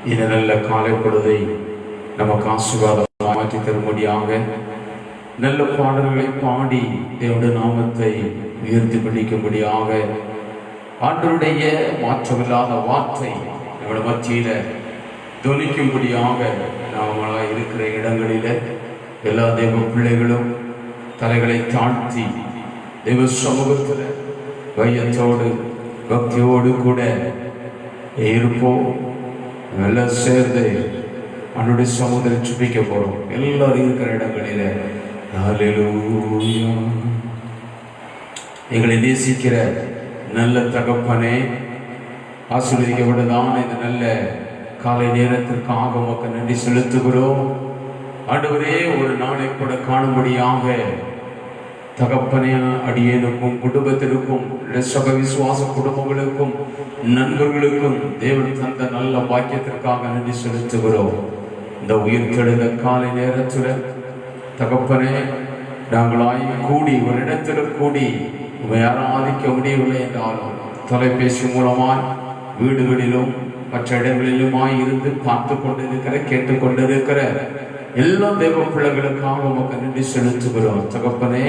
இந்த நல்ல காலை பொழுதை நமக்கு ஆசீர்வாதமாக மாற்றி தரும்படியாக நல்ல பாடல்களை பாடி தேவனுடைய நாமத்தை உயர்த்தி பிடிக்கும்படியாக ஆண்டவருடைய மாற்றமில்லாத வார்த்தை நம்முடைய மத்தியில துணிக்கும்படியாக நாம இருக்கிற இடங்களில எல்லா தெய்வ பிள்ளைகளும் தலைகளை தாழ்த்தி தெய்வ சமூகத்தில் வையத்தோடு பக்தியோடு கூட இருப்போம். எல்லாம் சேர்ந்து அவனுடைய சமுதிரை சுபிக்க போறோம். எல்லாரும் இருக்கிற இடங்களில ஹல்லேலூயா. எங்களை நேசிக்கிற நல்ல தகப்பனே, ஆசீர்வதிக்கப்பட்டதான இந்த நல்ல காலை நேரத்திற்காக உமக்கு நன்றி செலுத்துகிறோம். ஆண்டவரே, ஒரு நாளை கூட காணும்படியாக தகப்பனே அடியேனுக்கும் குடும்பத்திற்கும் சப விசுவாச குடும்பங்களுக்கும் நண்பர்களுக்கும் தேவன் தந்த நல்ல பாக்கியத்திற்காக நன்றி செலுத்துகிறோம். இந்த உயிர்த்தெழுந்த காலை நேரத்தில் தகப்பனே, நாங்களாய் கூடி ஒரு இடத்தில் கூடி ஆராதிக்க முடியவில்லை என்றாலும் தொலைபேசி மூலமாய் வீடுகளிலும் மற்ற இடங்களிலுமாய் இருந்து பார்த்து கொண்டிருக்கிற கேட்டுக்கொண்டிருக்கிற எல்லா தெய்வ பிள்ளைகளுக்காக உமக்கு நன்றி செலுத்துகிறோம். தகப்பனே,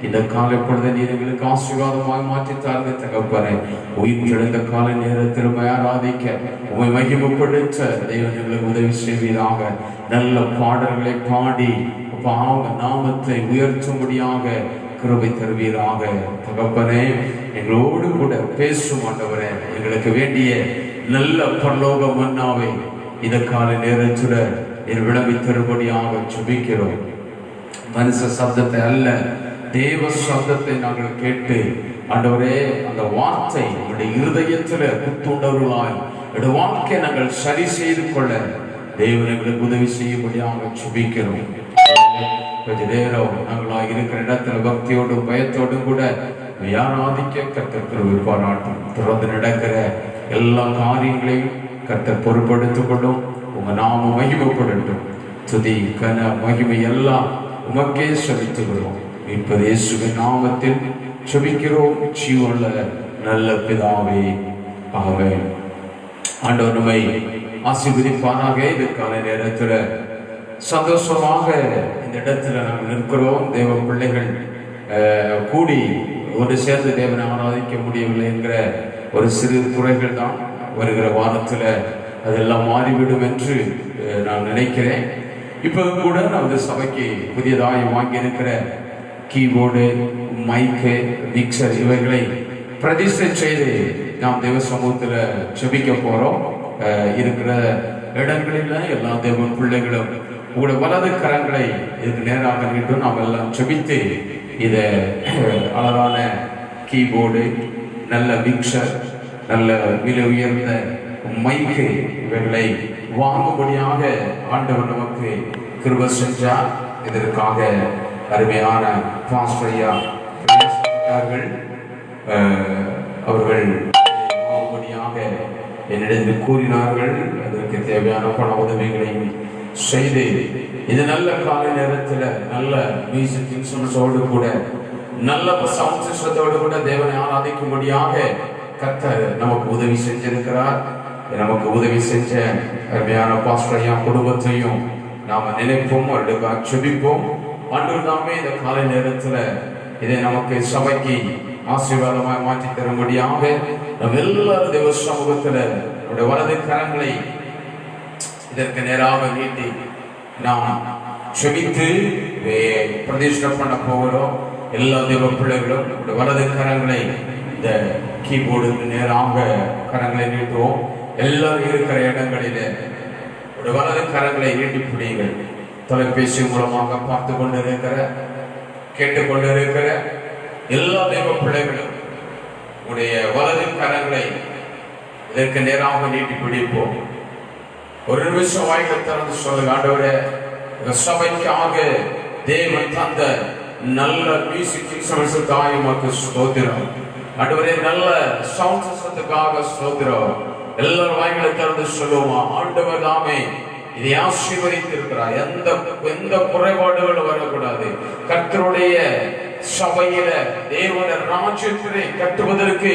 இந்த காலை பொழுது நீர் எங்களுக்கு ஆசீர்வாதமாக மாற்றித்தாருங்க. தகப்பனே, உயிர் தெழுந்த கால நேரத்தில் ஆராதிக்க உமை மகிமைப்படுத்த தெய்வம் எங்களுக்கு உதவி செய்வீராக. நல்ல பாடல்களை பாடி அவங்க நாமத்தை உயர்த்தும்படியாக கிருபை தருவீராக. தகப்பனே, எங்களோடு கூட பேசும் ஆண்டவரே, எங்களுக்கு வேண்டிய நல்ல பரலோக மன்னாவை இந்த கால நேரத்தில் விளம்பி தரும்படியாக சுபிக்கிறோம். மனுஷ சப்தத்தை அல்ல, தேவ சப்தத்தை நாங்கள் கேட்டு ஆண்டவரே, அந்த வார்த்தை என்னுடைய இருதயத்தில் குத்துண்டவர்களாய் என்னுடைய வாழ்க்கையை நாங்கள் சரி செய்து கொள்ள தேவன் எங்களுக்கு உதவி செய்யும்படியாக சுபிக்கிறோம். கொஞ்ச நேரம் நாங்களாக இருக்கிற இடத்துல பக்தியோடும் பயத்தோடும் கூட ஆராதிக்க கர்த்தர் கிருபை பாராட்டும். தொடர்ந்து நடக்கிற எல்லா காரியங்களையும் கர்த்தர் பொறுப்படுத்திக் கொள்ளும். உங்க நாம மகிமைப்படட்டும். துதி கன மகிமை எல்லாம் உமக்கே செபித்துகிறோம். இப்ப இயேசுவின் நாமத்தில் செபிக்கிறோம் ஜீவனுள்ள நல்ல பிதாவே, ஆமென். ஆண்டவர் நம்மை ஆசீர்வதிப்பாராக. இதுக்கான நேரத்தில் சந்தோஷமாக இந்த இடத்துல நாங்கள் நிற்கிறோம். தேவ பிள்ளைகள் கூடி ஒரு சேர்ந்து தேவனை ஆராதிக்க முடியவில்லை என்கிற ஒரு சிறு குறைகள் தான். வருகிற வாரத்தில் அதெல்லாம் மாறிவிடும் என்று நான் நினைக்கிறேன். இப்போ கூட நமது சபைக்கு புதியதாக வாங்கி இருக்கிற கீபோர்டு, மைக்கு, மிக்சர் இவைகளை பிரதிஷ்டை செய்து நாம் தேவ சமூகத்தில் செபிக்க போகிறோம். இருக்கிற இடங்களில் எல்லா தேவ பிள்ளைகளும் உங்களுடைய வலது கரங்களை இதுக்கு நேராக நின்று நாம் எல்லாம் செபித்து இதை அழகான கீபோர்டு, நல்ல மிக்சர், நல்ல விலை உயர்ந்த மைக்கு இவைகளை வாங்கும்படியாக ஆண்டவர் நமக்கு கிருபை செஞ்சார். இதற்காக அருமையான பாஸ்டரையா அவர்கள் வாங்கும்படியாக என்னிடத்தில் கூறினார்கள். அதற்கு தேவையான பண உதவிகளையும் செய்து இது நல்ல காலை நேரத்தில் நல்ல மியூசிக் இன்ஸ்ட்ருமெண்ட்ஸோடு கூட நல்ல சவுண்ட் சிஸ்டத்தோடு கூட தேவனை ஆராதிக்கும்படியாக கர்த்தர் நமக்கு உதவி செஞ்சிருக்கிறார். நமக்கு உதவி செஞ்ச அருமையான பாஸ்டரையா குடும்பத்தையும் நாம நினைப்போம், அவர்களுக்காக செபிப்போம். ஆண்டவர் நாமே இந்த காலை நேரத்தில் இதை நமக்கு சபைக்கு ஆசீர்வாதமாக மாற்றி தரும்படியாக நம் எல்லாரும் தேவ சமூகத்தில் நம்முடைய வலது கரங்களை இதற்கு நேராக நீட்டி நாம் செபித்து பிரதிஷ்டை பண்ண போகிறோம். எல்லா தேவ பிள்ளைகளும் வலது கரங்களை இந்த கீபோர்டுக்கு நேராக கரங்களை நீட்டுவோம். எல்லாரும் இருக்கிற இடங்களில வலது கரங்களை நீட்டி பிடிங்கள். தொலைபேசி மூலமாக பார்த்து கொண்டிருக்கிற கேட்டுக்கொண்டிருக்கிற எல்லா தெய்வ பிள்ளைகளும் உடைய வலது கரங்களை இதற்கு நேராக நீட்டி பிடிப்போம். ஒரு நிமிஷம் வாய்க்கு திறந்து சொல்லுங்க, ஆண்டவரே, சபைக்காக தேவன் தந்த நல்ல மியூசிக் இன்ஸ்ட்ருமெண்ட்ஸுக்காக உமக்கு ஸ்தோத்திரம். ஆண்டவரே, நல்ல சவுண்ட் சிஸ்டத்துக்காக ஸ்தோத்திரம். எல்லாரும் வாய்களை திறந்து சொல்லுவோமா, ஆண்டவர் தாமே இதை ஆசீர்வதித்திருக்கிறார். எந்த குறைபாடுகளும் வரக்கூடாது. கர்த்தருடைய சபையில தேவனுடைய ராஜ்யத்தை கட்டுவதற்கு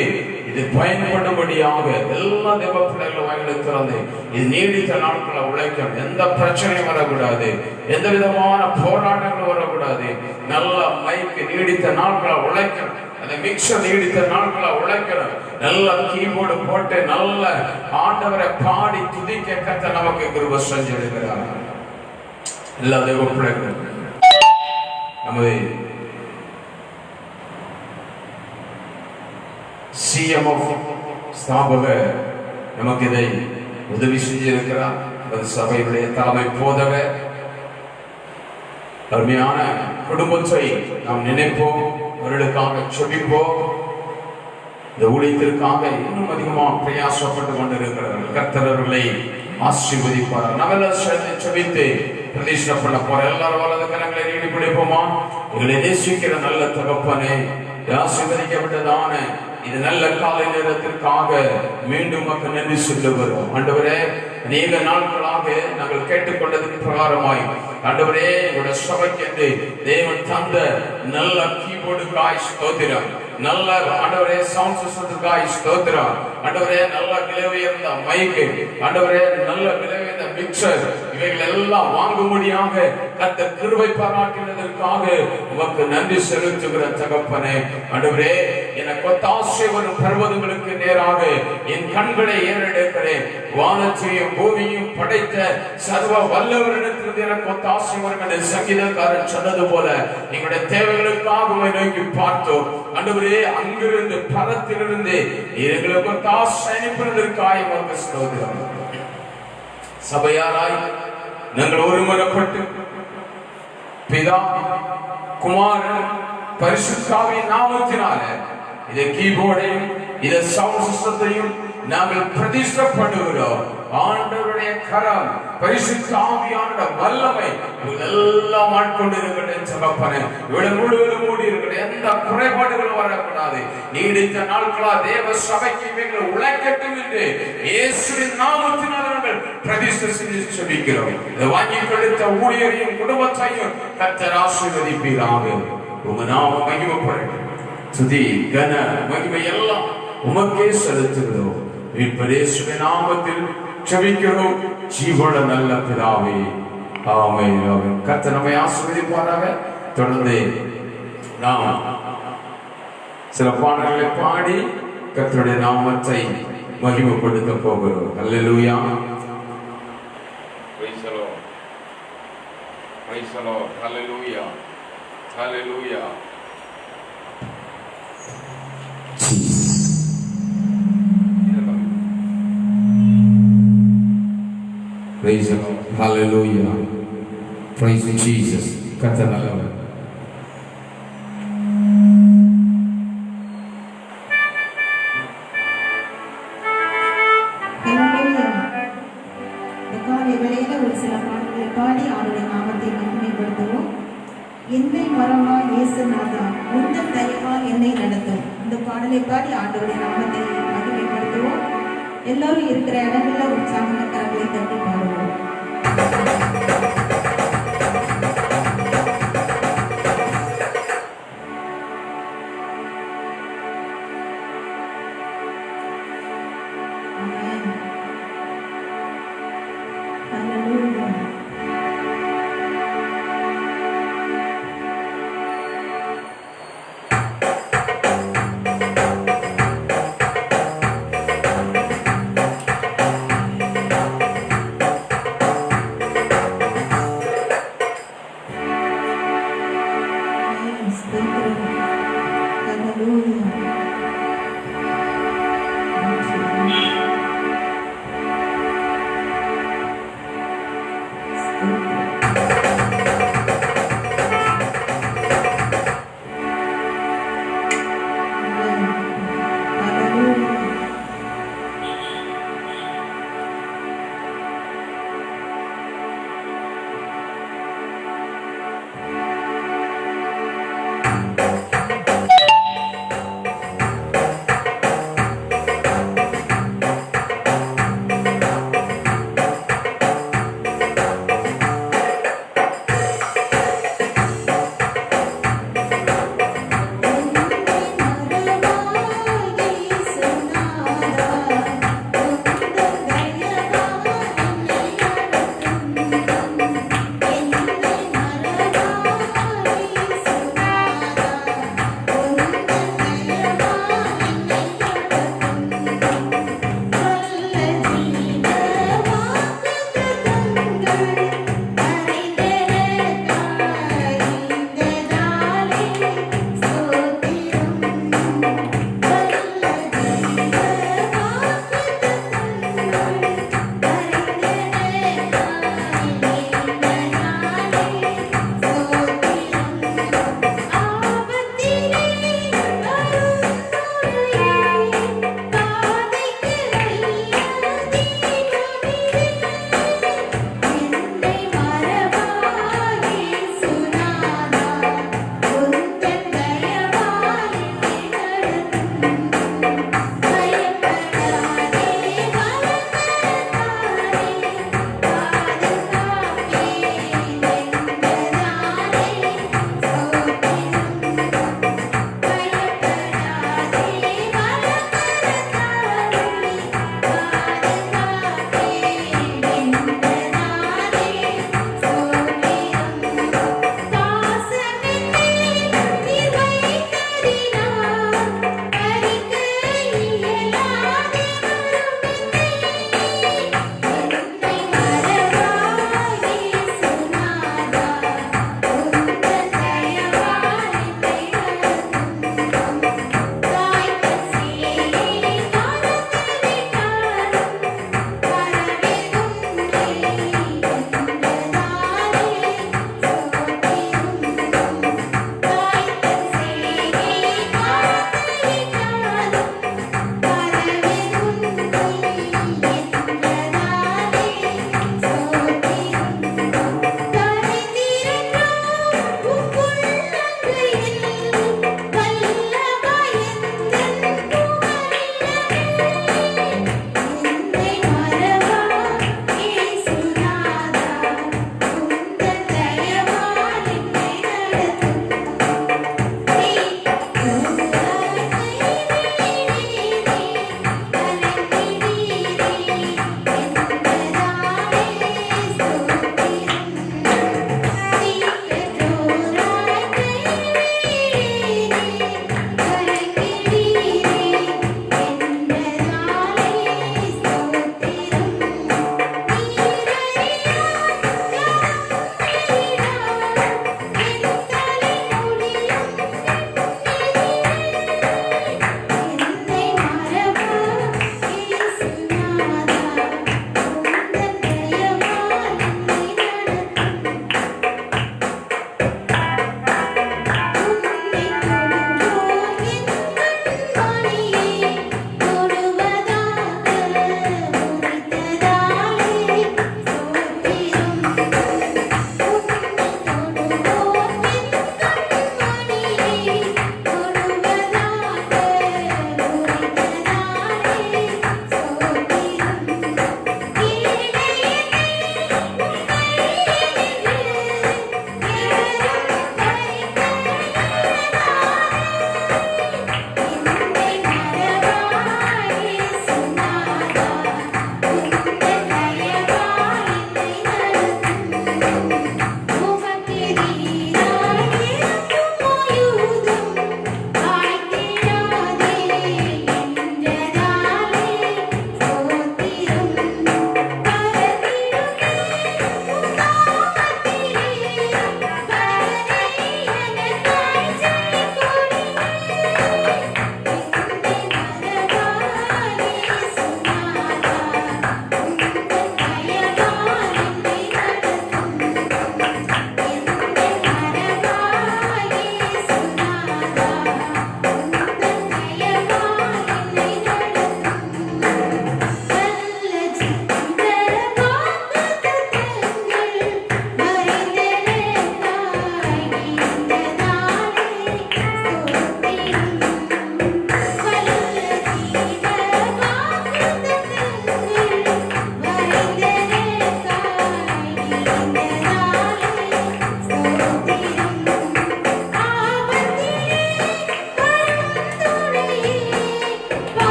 இது பயன்படும்படியாக எல்லா தேவ பிள்ளைகளும் வாயிலை திறந்து இது நீடித்த நாட்களை உழைக்கணும். எந்த பிரச்சனையும் வரக்கூடாது, எந்த விதமான போராட்டங்களும் வரக்கூடாது. நல்ல மைக்கு நீடித்த நாட்களை உழைக்கணும், அந்த மிக்சர் நீடித்த நாட்களை உழைக்கணும். நல்ல கீபோர்டு போட்டு நல்ல ஆண்டவரை பாடி துதிக்க கர்த்தர் நமக்கு கிருபை செஞ்சிருக்கிறார். எல்லா தேவ பிள்ளைகளும் நமது CMF ஸ்தாபகர் நமக்கு இதை உதவி செஞ்சிருக்கிறார். சபையுடைய தலைமை போதகர். அருமையான குடும்பத்தை நாம் நினைப்போம், அவர்களுக்காக செபிப்போம். இந்த ஊழியத்திற்காக இன்னும் அதிகமாக பிரயாசப்பட்டு கொண்டிருக்கிறார்கள். கர்த்தர் அவர்களை ஆசீர்வதிப்பார். நம்மெல்லாம் சேர்ந்து செபித்து பிரதிஷ்டை பண்ண போற எல்லாரும் வலது கரங்களை நீடி பிடிப்போமா? எங்களை நேசிக்கிற நல்ல தகப்பனே, ஆசீர்வதிக்கப்பட்டதான இது நல்ல காலை நேரத்திற்காக மீண்டும் மக்கள் நன்றி சொல்லுகிறோம். ஆண்டவரே, அநேக நாட்களாக நாங்கள் கேட்டுக்கொண்டதுக்கு பிரகாரமாய் ஆண்டவரே, உங்களுடைய சபைக்கு என்று தேவன் தந்த நல்ல கீபோர்டுக்காய் ஸ்தோத்திரம், நல்ல ஆண்டவரே சவுண்ட் சிஸ்டத்துக்காய் ஸ்தோத்திரம், ஆண்டவரே நல்ல விலை உயர்ந்த மைக்கு, ஆண்டவரே நல்ல விலை உயர்ந்த மிக்சர், இவைகள் எல்லாம் வாங்கும்படியாக கர்த்தர் கிருபை பாராட்டினதற்காக உமக்கு நன்றி செலுத்துகிற தகப்பனே. ஆண்டவரே, எனக்கு ஒத்தாசை வரும் பர்வதங்களுக்கு நேராக என் கண்களை ஏறெடுக்கிறேன். வானத்தையும் பூமியையும் படைத்த சர்வ வல்லவரிடத்திலிருந்து எனக்கு ஒத்தாசை வரும் என்று சங்கீதக்காரன் சொன்னது போல எங்களுடைய தேவைகளுக்காக நோக்கி பார்த்தோம். ஆண்டவரே, அங்கிருந்து பரத்திலிருந்து எங்களுக்கு ஒத்தாசை அனுப்பினதற்காக உமக்கு ஸ்தோத்திரம். சபையாராய் நாங்கள் ஒருமுறைப்பட்டு பிதா, குமாரன், பரிசுத்தாவின் நாமத்தினால இதை கீபோர்டையும் இதை சவுண்ட் சிஸ்டத்தையும் நாங்கள் பிரதிஷ்டை பண்ணுகிறோம். ஆண்டவருடைய கரம், பரிசுத்த ஆவியானோட வல்லமை எல்லாம் ஆட்கொண்டிருக்கிறேன் தகப்பனே. இவ்வளவு முழுவதும் மூடி இருக்கிற எந்த குறைபாடுகளும் வரக்கூடாது. நீடித்த நாட்களா தேவ சபைக்கு இவைகளை உழைக்கட்டும் என்று இயேசுவின் நாமத்தினால் நாங்கள் பிரதிஷ்டை செஞ்சு சொல்லிக்கிறோம். இதை வாங்கி கொடுத்த ஊழியரையும் குடும்பத்தையும் கர்த்தர் ஆசீர்வதிப்பீராக. உங்க நாமம் மகிமைப்படட்டும். துதி கன மகிமை எல்லாம் உமக்கே செலுத்துகிறோம். இயேசுவின் நாமத்தில் ஜெபிக்கிறோம் ஜீவனுள்ள நல்ல பிதாவே, ஆமென். கர்த்தர் நம்மை ஆசீர்வதிப்பாராக. தொடர்ந்து நாம் சில பாடல்களை பாடி கர்த்தருடைய நாமத்தை மகிமைப்படுத்த போகிறோம். Hallelujah. Praise the Lord, praise the Lord. Hallelujah, hallelujah. Praise the Lord. Hallelujah. Praise Jesus. கர்த்தர் நல்லவர். காலை வேளையில ஒரு சில பாடல்களை பாடி அவருடைய நாமத்தை மகிமைப்படுத்துவோம். என்னை மறவா இயேசு நாதா, உந்தன் தயவால் என்னை நடத்தும். இந்த பாடலை பாடி ஆண்டவருடைய நாமத்தை மகிமைப்படுத்துவோம். எல்லாரும் இருக்கிற இடங்கள்ல உற்சாகமான கரங்களை தட்டி பாடுவோம்.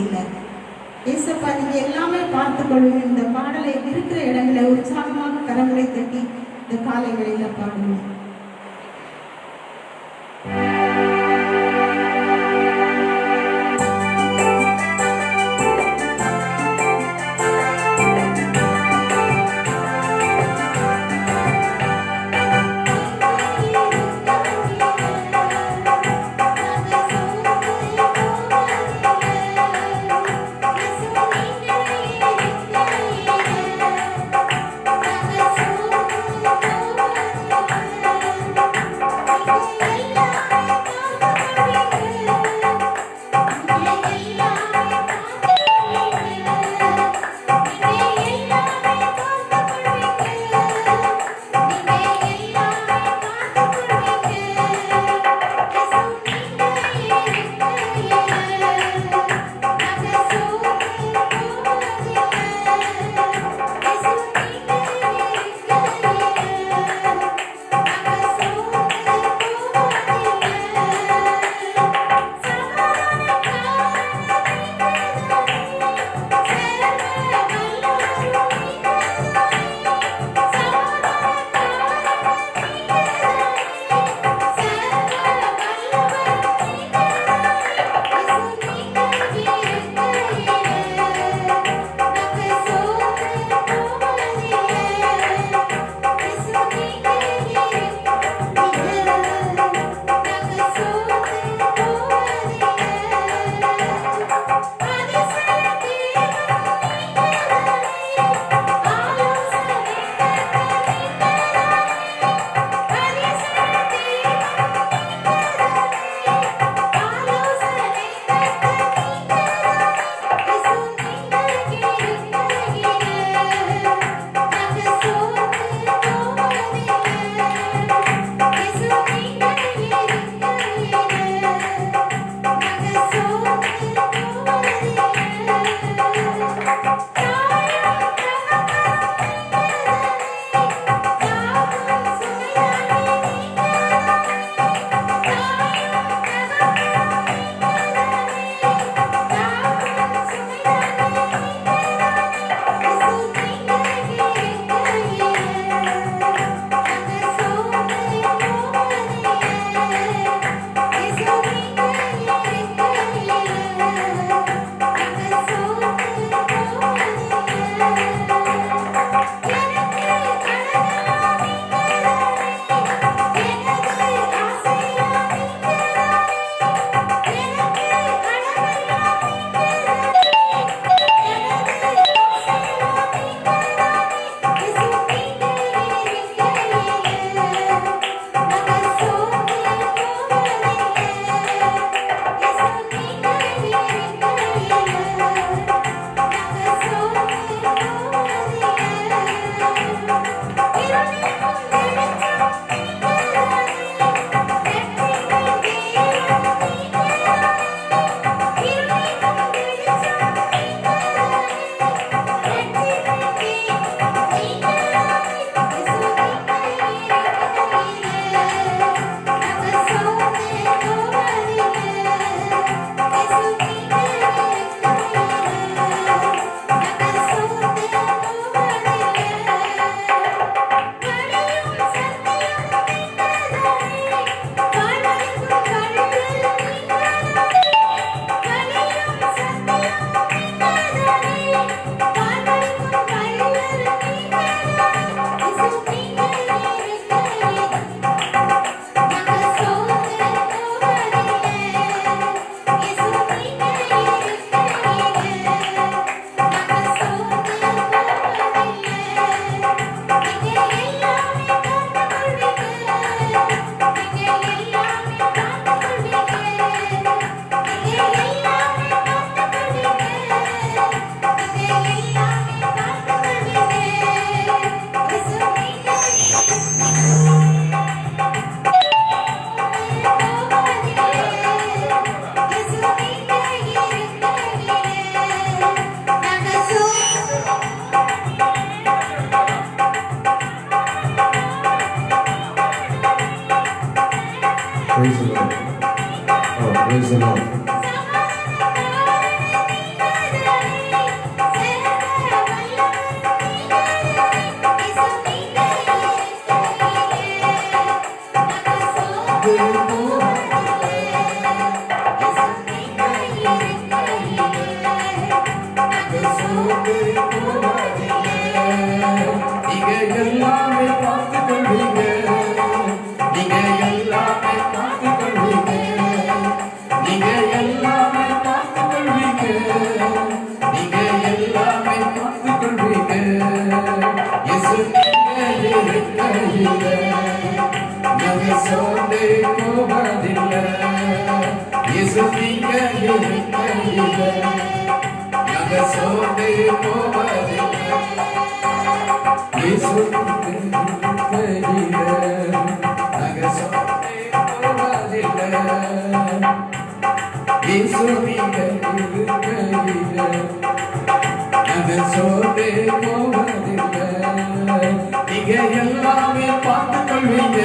இல்லை. ஏசப்பா நீங்க எல்லாமே பார்த்து கொள்ளுங்க. இந்த பாடலை இருக்கிற இடங்களை உற்சாகமாக கரங்களை தட்டி இந்த காலை வேளையில பாடுவோம். Praise the Lord. Oh, praise the Lord. நீங்க எல்லாமே பார்த்து கொள்வீங்க, நீங்க எல்லாமே பார்த்து கொள்வீங்க, நீங்க எல்லாமே பார்த்து கொள்வீங்க, நீங்க எல்லாமே பார்த்து கொள்வீங்க. இயேசு நீங்க இருக்கையில நாங்க சோர்ந்து போவதில்லை. இயேசு நீங்க இருக்கையில நாங்க சோர்ந்து போவதில்லை. இயேசு நாங்க சோர்ந்து போவதில்லை. இயேசு நீங்க இருக்கையில நாங்க சோர்ந்து போவதில்லை. நீங்க எல்லாமே பார்த்து கொள்வீங்க,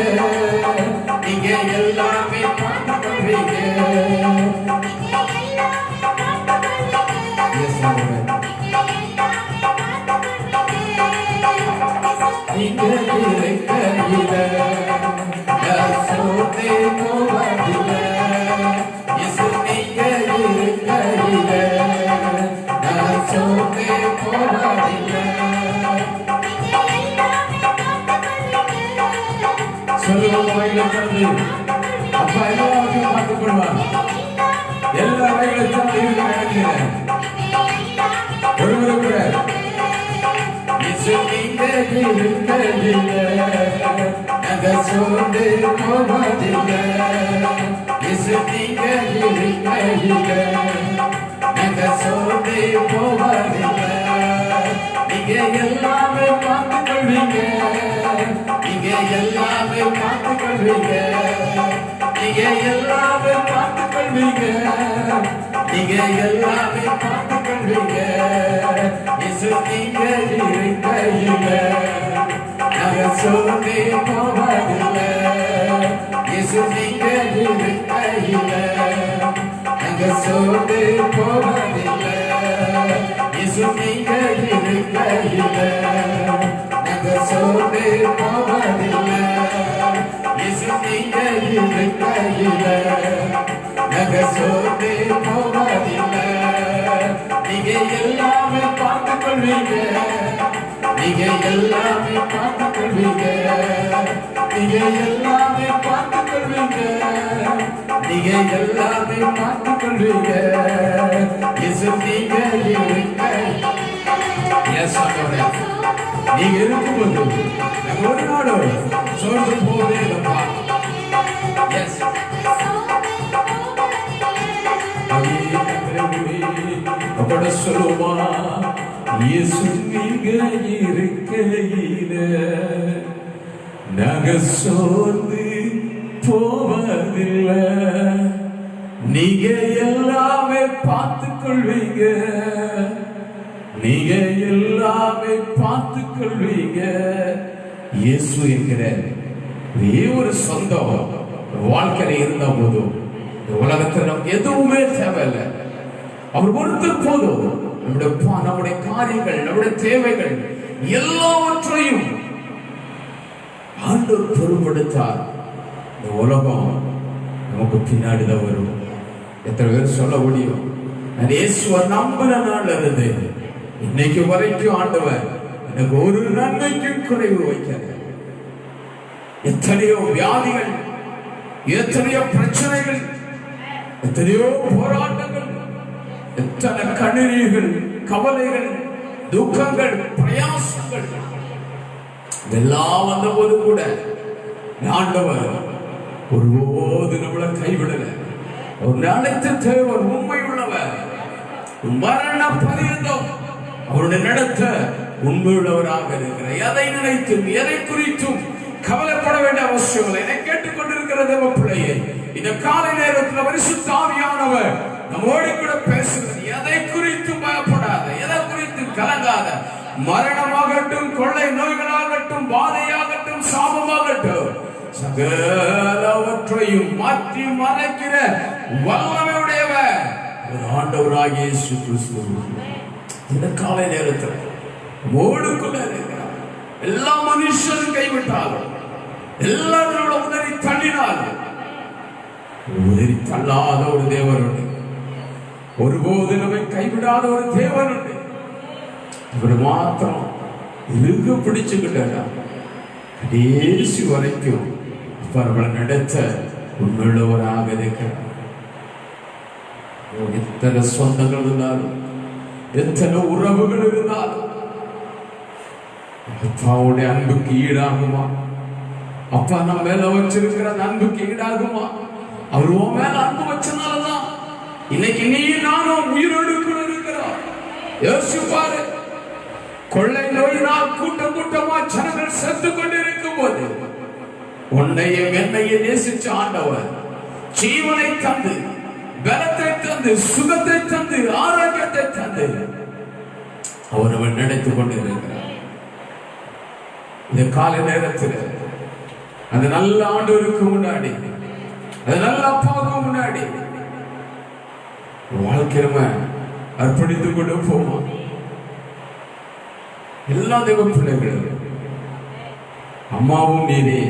நீங்க எல்லாமே பார்த்து கொள்வீங்க. நீங்க இருக்கையில நான் சோர்ந்து போவதில்லை. இயேசு நீங்க இருக்கையில நான் சோர்ந்து போவதில்லை. சொல்லுவோம் வயல தந்து அப்பா எல்லாத்தையும் பார்த்துக் கொள்வார். எல்லா வயலும் இருக்கிறேன் ஒருவரு கூட நீங்க இருக்கையில நாங்க சோர்ந்து போவதில்லை. நீங்க இருக்கையில நாங்க சோர்ந்து போவதில்லை. நீங்க எல்லாமே பார்த்து கொள்வீங்க, நீங்க எல்லாமே பார்த்து கொள்வீங்க, நீங்க எல்லாமே பார்த்து கொள்வீங்க, நீங்க எல்லாமே பார்த்து கொள்வீங்க. இயேசு நீங்க இருக்கையில நாங்க சோர்ந்து போவதில்லை. இயேசு நீங்க இருக்கையில நாங்க சோர்ந்து போவதில்லை. இயேசு நீங்க இருக்கையில நாங்க சோர்ந்து போவதில்லை. இயேசு நீங்க இருக்கையில நாங்க சோர்ந்து போவதில்லை. நீங்க எல்லாமே பார்த்து கொள்வீங்க, நீங்க எல்லாமே பார்த்து கொள்வீங்க, நீங்க எல்லாமே பார்த்து கொள்வீங்க, நீங்க எல்லாமே பார்த்து கொள்வீங்க. இயேசு நீங்க இருக்கையில நீங்க இருக்கும்போது நாங்க ஒரு நாடு சோர்ந்து போவதே இல்லப்பா. அப்படி சொல்லுமா இயேசு நீங்க இருக்கையில நாங்க சோர்ந்து போவதில்லை. நீங்க எல்லாமே பார்த்து கொள்வீங்க, நீங்க எல்லாமே பார்த்து கொள்வீங்க. இயேசு என்கிற ஒரு சொந்தம் வாழ்க்கையில இருந்த போதும் உலகத்தில் நமக்கு எதுவுமே தேவையில்லை. அவர் ஒருத்தர் போதும். நம்முடைய காரியங்கள், நம்முடைய தேவைகள் எல்லாவற்றையும் ஆண்டவர் பொறுப்படுத்தார். இந்த உலகம் நமக்கு பின்னாடிதான் வரும். எத்தனை பேர் சொல்ல முடியும்? நான் இயேசுவை நம்பின நாள் இருந்து இன்னைக்கு வரைக்கும் ஆண்டவர் எனக்கு ஒரு நன்மைக்கும் குறைவு வைக்கிறார். எத்தனையோ வியாதிகள், எத்தனையோ பிரச்சனைகள், எத்தனையோ போராட்டங்கள், எத்தனை கண்ணீர்கள், கவலைகள், துக்கங்கள், பிரயாசங்கள் இதெல்லாம் வந்த போது கூட ஆண்டவர் ஒருபோது நம்மளை கைவிடல. ஒரு நாளைக்கு தேவன் உண்மை உள்ளவர், மரண பரியந்தம் அவருடைய நடத்த உண்மையுள்ளவராக இருக்கிறார். எதை நினைத்தும் எதை குறித்தும் கவலைப்பட வேண்டிய அவசியம் இல்லை. என்னை கேட்டுக்கொண்டிருக்கிற தேவ பிள்ளையே, இந்த காலை நேரத்தில் பரிசுத்த ஆவியானவர் நம்மோடு கூட பேசுகிறது. எதை குறித்தும் பயப்படாத, எதை குறித்தும் கலங்காத. மரணமாகட்டும், கொள்ளை நோய்களாகட்டும், பாதையாகட்டும், சாபமாகட்டும், சகலவற்றையும் மாற்றி மறைக்கிற வல்லமையுடையவர் ஆண்டவராகிய இயேசு கிறிஸ்து. இந்த காலை நேரத்தில் ஓடுக்குள்ள இருக்கிறார். எல்லா மனுஷரும் கைவிட்டாலும், எல்லாரோட உதறி தள்ளினாலும், உதறி தள்ளாத ஒரு தேவன் உண்டு. ஒருபோது நம்மை கைவிடாத ஒரு தேவன் உண்டு. அவர் மாத்திரம் இருக பிடிச்சுக்கிட்டா கடைசி வரைக்கும் அப்ப அவளை நடத்த உண்மையுள்ளவராக இருக்கிறார். எத்தனை சொந்தங்கள் இருந்தாலும், எத்தனை உறவுகள் இருந்தாலும், அப்பாவுடைய அன்புக்கு ஈடாகுமா? அப்பா நம்ம மேல வச்சிருக்கிற அன்புக்கு ஈடாகுமா? அவர் உன் மேல அன்பு வச்சனாலதான் இன்னைக்கு நீ நானும் உயிரோடு இருக்கிறோம். யோசிப்பாரு, கொள்ளை நோயினால் கூட்டம் கூட்டமா ஜனங்கள் செத்து கொண்டிருக்கும் போது உன்னையும் என்னையும் நேசிச்ச ஆண்டவர் ஜீவனை தந்து, பலத்தை தந்து, சுகத்தை தந்து, ஆரோக்கியத்தை தந்து அவர் நினைத்துக் கொண்டிருக்கிறார். இந்த காலை நேரத்தில் அந்த நல்ல ஆண்டவருக்கு முன்னாடி, அந்த நல்ல அப்பாவுக்கு முன்னாடி வாழ்க்கையில அர்ப்பணித்துக் கொண்டு போமா? எல்லா தெய்வ பிள்ளைகளும் அம்மாவும் நீரே,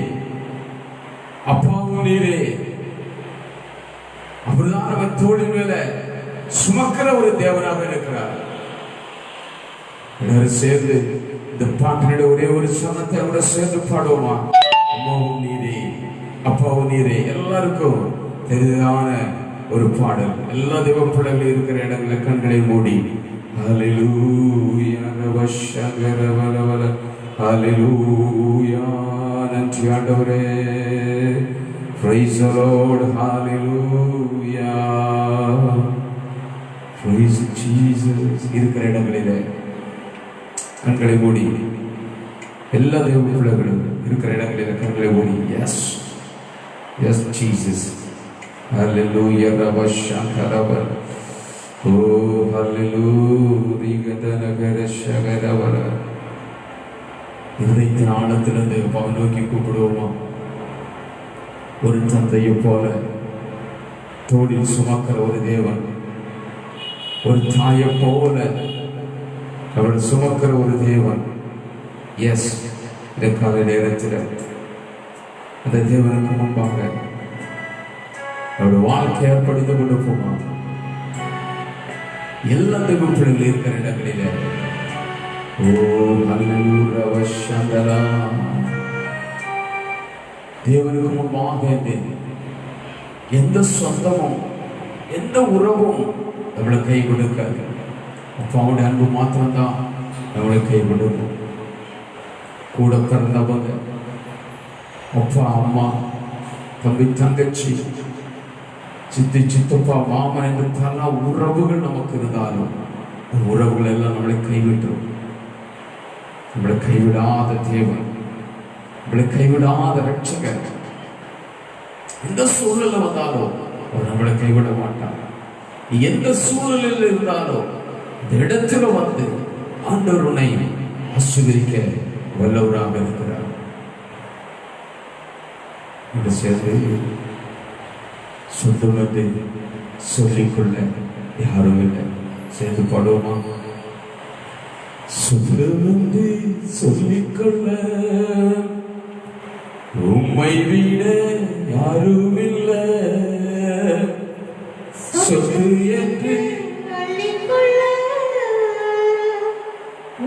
அப்பாவும் நீரே. அவர்தான் அவன் தோழி மேல சுமக்கிற ஒரு தேவனாக இருக்கிறார். எல்லாரும் சேர்ந்து இந்த பாட்டினுடைய ஒரே ஒரு சரணத்தை அவரை சேர்ந்து பாடுவோமா? அம்மாவும் நீரே, அப்பாவும் நீரே. எல்லாருக்கும் தெரிதான ஒரு பாடல். எல்லா தெய்வ பிள்ளைகள் இருக்கிற இடங்களை கண்களை மூடி ஹல்லேலூயா வஷகரவலவல ஹல்லேலூயா. நன்றி ஆண்டவரே. Praise the Lord. Hallelujah. Praise Jesus. இருக்கிற இடங்களிலே கண்களை மூடி, எல்லா தேவ பிள்ளைகளும் இருக்கிற இடங்களிலே கண்களை மூடி. Yes yes Jesus. ஹல்லேலூயா ரபஷங்கரவ. ஓ ஹல்லேலூயா கதனகர ஷகரவல. இதயத்தின் ஆழத்திலிருந்து அப்பாவை நோக்கி கூப்பிடுவோமா? ஒரு தந்தையை போல தோளில் சுமக்கிற ஒரு தேவன், ஒரு தாயை போல அவள் சுமக்கிற ஒரு தேவன். எஸ், இதற்கான நேரத்தில் அந்த தேவனுக்கு முன்பாக அவள் வாழ்க்கை ஏற்படுத்திக் கொண்டு போவான். எல்லா தெய்வ பிள்ளைகள் இருக்கிற இடங்களில ஓ ஹல்லேலூயா வஷந்தலா. தேவனுக்கு முன்பாக எந்த சொந்தமும் எந்த உறவும் அவளை கை கொடுக்காது. அப்பாவுடைய அன்பு மாத்திரம்தான் அவளை கை கொடுக்கும். கூட பிறந்தவங்க, அப்பா அம்மா, தம்பி தங்கச்சி, சித்தி சித்தப்பா மாமன் என்று பல உறவுகள் நமக்கு இருந்தாலும் உறவுகள் எல்லாம் நம்மளை கைவிட்டுரும். நம்மளை கைவிடாத தேவன், நம்மளை கைவிடாத ரட்சகர். எந்த சூழல்ல வந்தாலும் அவர் நம்மளை கைவிட மாட்டார். எந்த சூழலில் இருந்தாலும் இந்த இடத்துல வந்து ஆண்டவர் உன்னை ஆசீர்வதிக்க வல்லவராக இருக்கிறார். என்று சேர்ந்து சொந்தம் என்று சொல்லிக்கொள்ள யாரும் இல்லை. சேர்ந்து பாடுவோமா? சொந்தம் என்று சொல்லிக்கொள்ள உம்மை விட யாரும் இல்லை. சொத்து என்று அள்ளிக்கொள்ள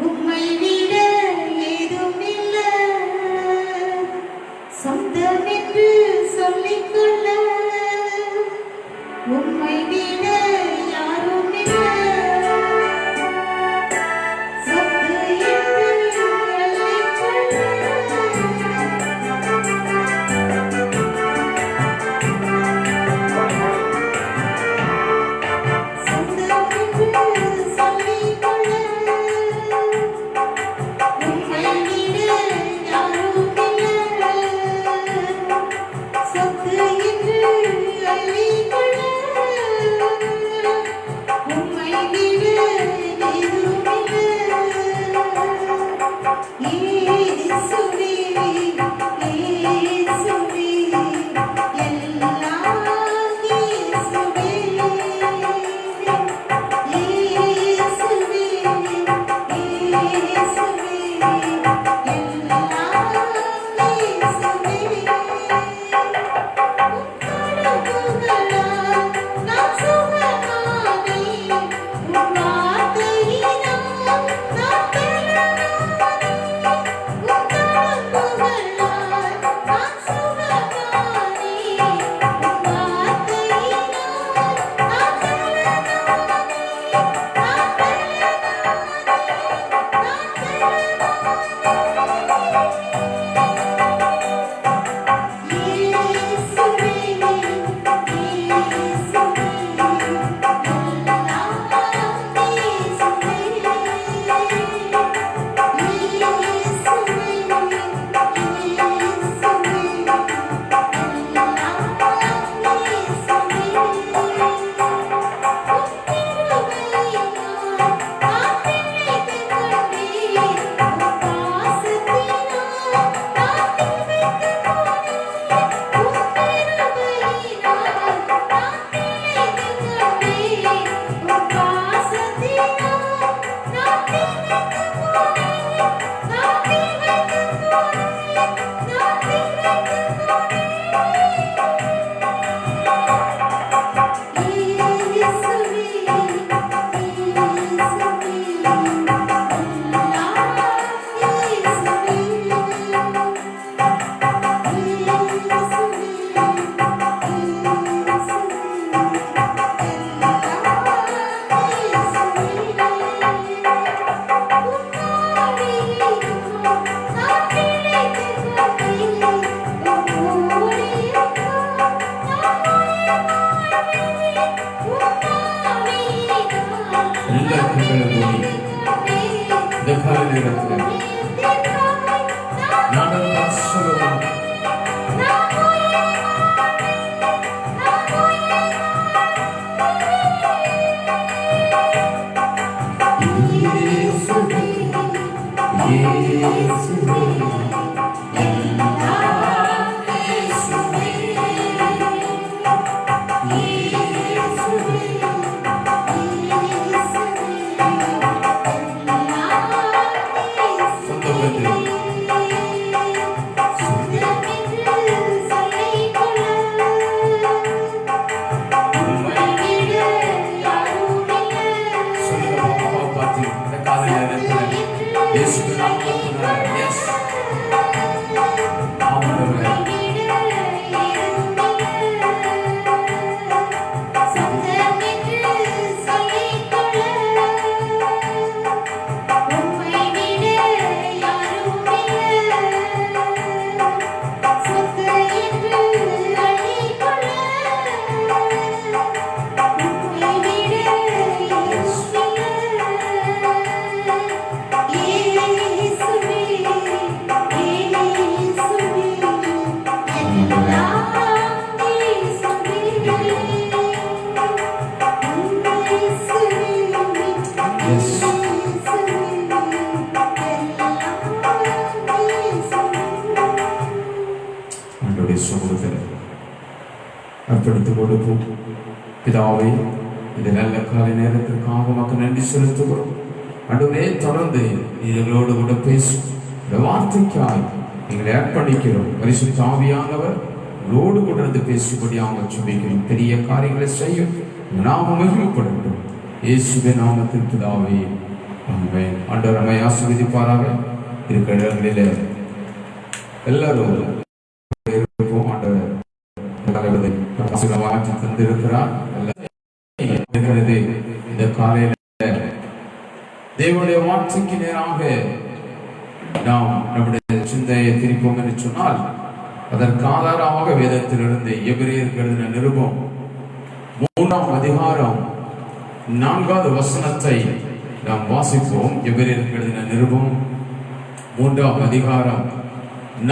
உம்மை விட ஏதும் இல்லை. சொந்தம் என்று சொல்லிக்கொள்ள உம்மை விட யாரும் இல்லை. சொத்து என்று அள்ளிக்கொள்ள காலை நேரத்தில் நாங்கள் பார்த்து சொல்லுவோம். அர்ப்பணித்துக் கொடுப்போம். பிதாவே, இந்த நல்ல காலை நேரத்திற்காக உமக்கு நன்றி செலுத்துகிறோம். ஆண்டவரே, தொடர்ந்து எங்களோடு கூட பேசும் இந்த வார்த்தைக்காய் எங்களை அர்ப்பணிக்கிறோம். பரிசுத்த ஆவியானவர் உங்களோடு கூட இருந்து பேசும்படியாக ஜெபிக்கிறோம். பெரிய காரியங்களை செய்யும் நாமம் மகிமைப்படட்டும். இயேசுவின் நாமத்தில் பிதாவே, ஆமென். ஆண்டவர் நம்மை ஆசீர்வதிப்பாராக. இருக்கிற இடங்களிலே எல்லாரும் இருப்போம். ஆண்டவர் மாற்றி தந்திருக்கிறார். இந்த காலையில தேவனுடைய வார்த்தைக்கு நேராக நாம் நம்முடைய சிந்தையை திருப்போம் என்று சொன்னால், அதற்கு ஆதாரமாக வேதத்திலிருந்து எபிரேயருக்கு எழுதின நிருபம் 3ஆம் அதிகாரம் 4வது வசனத்தை நாம் வாசிப்போம். எபிரேயருக்கு எழுதின நிருபம் 3ஆம் அதிகாரம்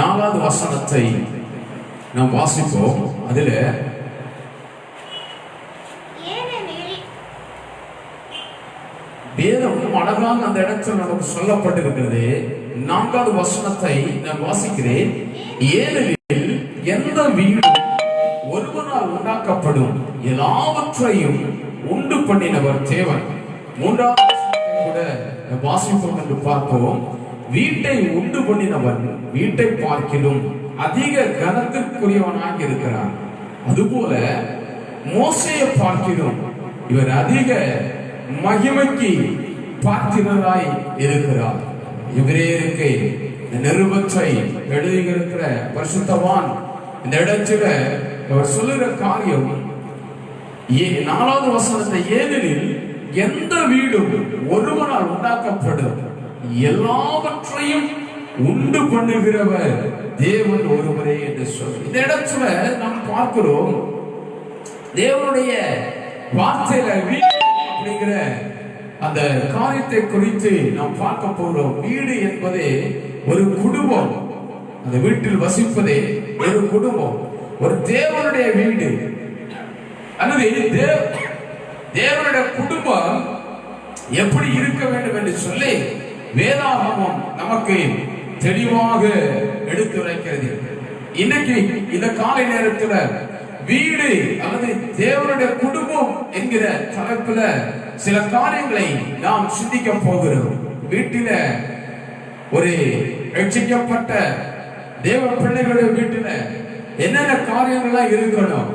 4வது வசனத்தை நாம் வாசிப்போம். அதுல வேதம் அழகாக அந்த இடத்தில் நமக்கு சொல்லப்பட்டிருக்கிறது. 4வது வசனத்தை நான் வாசிக்கிறேன். ஏனெனில் எந்த வீடு ஒருவனால் உண்டாக்கப்படும் எல்லாவற்றையும் உண்டு பண்ணினவர் தேவன். 3வது கூட வாசிப்போம் என்று பார்ப்போம். வீட்டை உண்டு பண்ணினவன் வீட்டை பார்க்கிலும் அதிக கனத்திற்குரியவனாக இருக்கிறார். அதுபோல மோசேயை பார்க்கிறோம், இவர் அதிக மகிமைக்கு பாத்திரராய் இருக்கிறார். எபிரேயருக்கு நிருபத்தை எழுதியிருக்கிற பரிசுத்தவான் இந்த இடத்துல அவர் சொல்லுகிற காரியம் 4வது வசனத்தை, ஏனெனில் எந்த வீடும் ஒருவனால் உண்டாக்கப்படும் எல்லாவற்றையும் உண்டு பண்ணுகிறவர் தேவன் ஒருவரே என்று சொல்லி இந்த இடத்துல நாம் பார்க்கிறோம். தேவனுடைய வார்த்தையில வீடு அப்படிங்கிற அந்த காரியத்தை குறித்து நாம் பார்க்க போகிறோம். வீடு என்பதே ஒரு குடும்பம். அந்த வீட்டில் வசிப்பதே ஒரு குடும்பம், ஒரு தேவனுடைய வீடு அல்லது தேவனுடைய குடும்பம் எப்படி இருக்க வேண்டும் என்று சொல்லி வேதாகமம் நமக்கு தெளிவாக எடுத்துரைக்கிறது. இன்னைக்கு இந்த காலை நேரத்தில் வீடு அல்லது தேவனுடைய குடும்பம் என்கிற தலைப்புல சில காரியங்களை நாம் சிந்திக்க போகிறோம். வீட்டில ஒரு ரட்சிக்கப்பட்ட தேவ பிள்ளைகளுடைய வீட்டில என்னென்ன காரியங்கள்லாம் இருக்கணும்,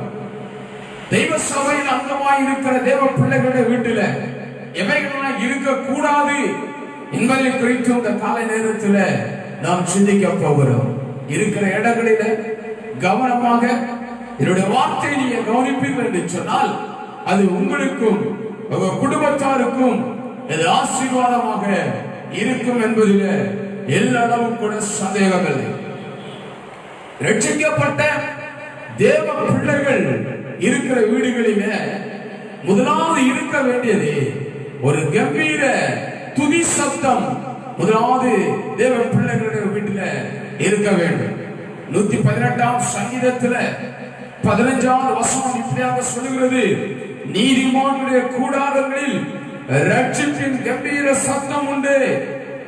தெய்வ சபையில் அங்கமாய் இருக்கிற தேவ பிள்ளைகளுடைய வீட்டில எவைகள்லாம் இருக்கக்கூடாது என்பதை குறித்து இந்த காலை நேரத்தில் நாம் சிந்திக்க போகிறோம். இருக்கிற இடங்களில கவனமாக என்னுடைய வார்த்தையை நீங்க கவனிப்பீர்கள் என்று சொன்னால் அது உங்களுக்கும் உங்கள் குடும்பத்தாருக்கும் இது ஆசீர்வாதமாக இருக்கும் என்பதில் எல்லளவும் கூட சந்தேகம் இல்லை. ரட்சிக்கப்பட்ட தேவ பிள்ளைகள் இருக்கிற வீடுகளிலே முதலாவது இருக்க வேண்டியது ஒரு கம்பீர துதி சத்தம் முதலாவது தேவ பிள்ளைகளுடைய வீட்டில இருக்க வேண்டும். 118ஆம் சங்கீதத்துல 15வது வசனம் இப்படியாக சொல்லுகிறது, நீதிமானுடைய கூடாரங்களில் ரட்சிப்பின் கம்பீர சத்தம் உண்டு,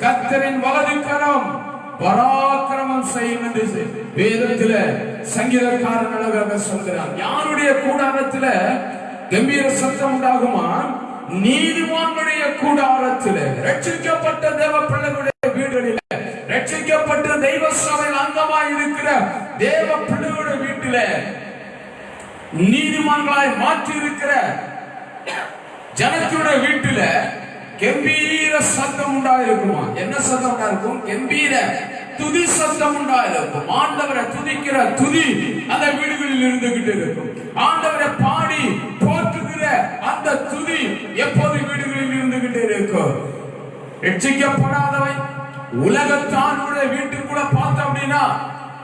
கர்த்தரின் வலது கரம் பராக்கிரமம் செய்யும் என்று வேதத்துல சங்கீதக்காரன் அழகாக சொல்கிறான். யாருடைய கூடாரத்துல கம்பீர சத்தம் உண்டாகுமா? நீதிமானுடைய கூடாரத்துல, ரட்சிக்கப்பட்ட தேவ பிள்ளைகளுடைய வீடுகளில், ரட்சிக்கப்பட்ட தெய்வ சபையில் அங்கமாய் இருக்கிற தேவ பிள்ளைகளுடைய வீட்டில, நீதிமான்களாய் மாற்றி இருக்கிற ஜனத்துடைய வீட்டில கம்பீர சத்தம் உண்டாயிருக்குமா? என்ன சத்தம் உண்டாயிருக்கும்? கம்பீர துதி சத்தம் உண்டாயிருக்கும். ஆண்டவரை துதிக்கிற துதி அந்த வீடுகளில் இருந்துகிட்டு இருக்கும். ஆண்டவரை பாடி போற்றுகிற அந்த துதி எப்போது வீடுகளில் இருந்துகிட்டு இருக்கும். ரட்சிக்கப்படாதவை உலகத்தானுடைய வீட்டுக்குள்ள பார்த்தோம் அப்படின்னா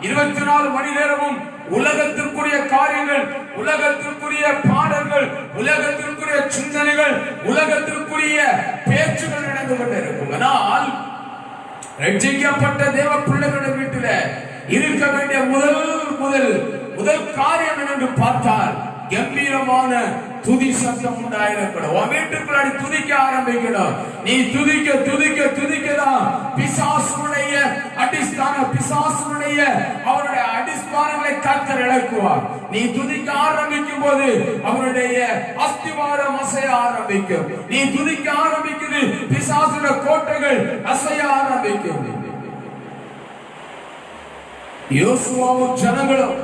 24 மணி நேரமும் உலகத்திற்குரிய காரியங்கள், உலகத்திற்குரிய பாடல்கள், உலகத்திற்குரிய சிந்தனைகள், உலகத்திற்குரிய பேச்சுகள் நடந்து கொண்டிருக்கும். ஆனால் ரட்சிக்கப்பட்ட தேவ பிள்ளைகளுடைய வீட்டில இருக்க வேண்டிய முதல் காரியம் என்று பார்த்தால் கம்பீரமான துதி சத்தம் உண்டாயிருக்கணும். உன் வீட்டுக்குள்ளாடி துதிக்க ஆரம்பிக்கணும். நீ துதிக்க துதிக்க துதிக்கதான் பிசாசுடைய அடிஸ்தான, பிசாசுடைய அவருடைய அடிஸ்தானங்களை கர்த்தர் இழக்குவார். நீ துதிக்க ஆரம்பிக்கும் போது அவருடைய அஸ்திவாரம் அசைய ஆரம்பிக்கும். நீ துதிக்க ஆரம்பிக்குது, பிசாசுடைய கோட்டைகள் அசைய ஆரம்பிக்கும். யோசுவாவும் ஜனங்களும்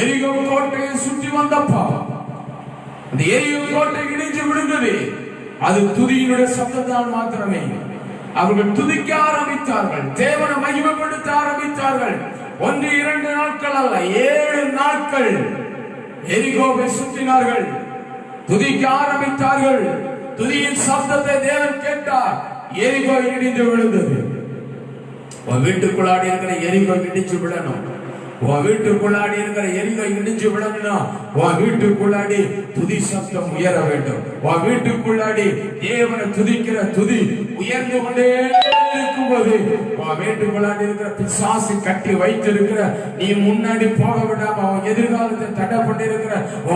எரிகோ கோட்டையை சுற்றி வந்தப்பா, அந்த எரிகோ கோட்டை இடிஞ்சு விழுந்தது. அது துதியினுடைய சத்தத்தால் மாத்திரமே. அவர்கள் துதிக்க ஆரம்பித்தார்கள், தேவனை மகிமைப்படுத்த ஆரம்பித்தார்கள். 1-2 நாட்கள் அல்ல, 7 நாட்கள் எரிகோவை சுற்றினார்கள், துதிக்க ஆரம்பித்தார்கள். துதியின் சத்தத்தை தேவன் கேட்டார், எரிகோ இடிந்து விழுந்தது. வீட்டுக்குள்ளாடி இருக்கிற எரிகோ இடிச்சு விடணும். வீட்டுக்குள்ளாடி இருக்கிற எரிகோ இடிஞ்சு விடணும்னா வீட்டுக்குள்ளாடி துதி சத்தம் உயர வேண்டும். வீட்டுக்குள்ளாடி தேவனை துதிக்கிற துதி உயர்ந்து கொண்டே இருக்கும்போது வீட்டுக்குள்ளாடி இருக்கிற பிசாசு கட்டி வைத்திருக்கிற, நீ முன்னாடி போக விடாம எதிர்காலத்தை தடை பண்ணிருக்கிற,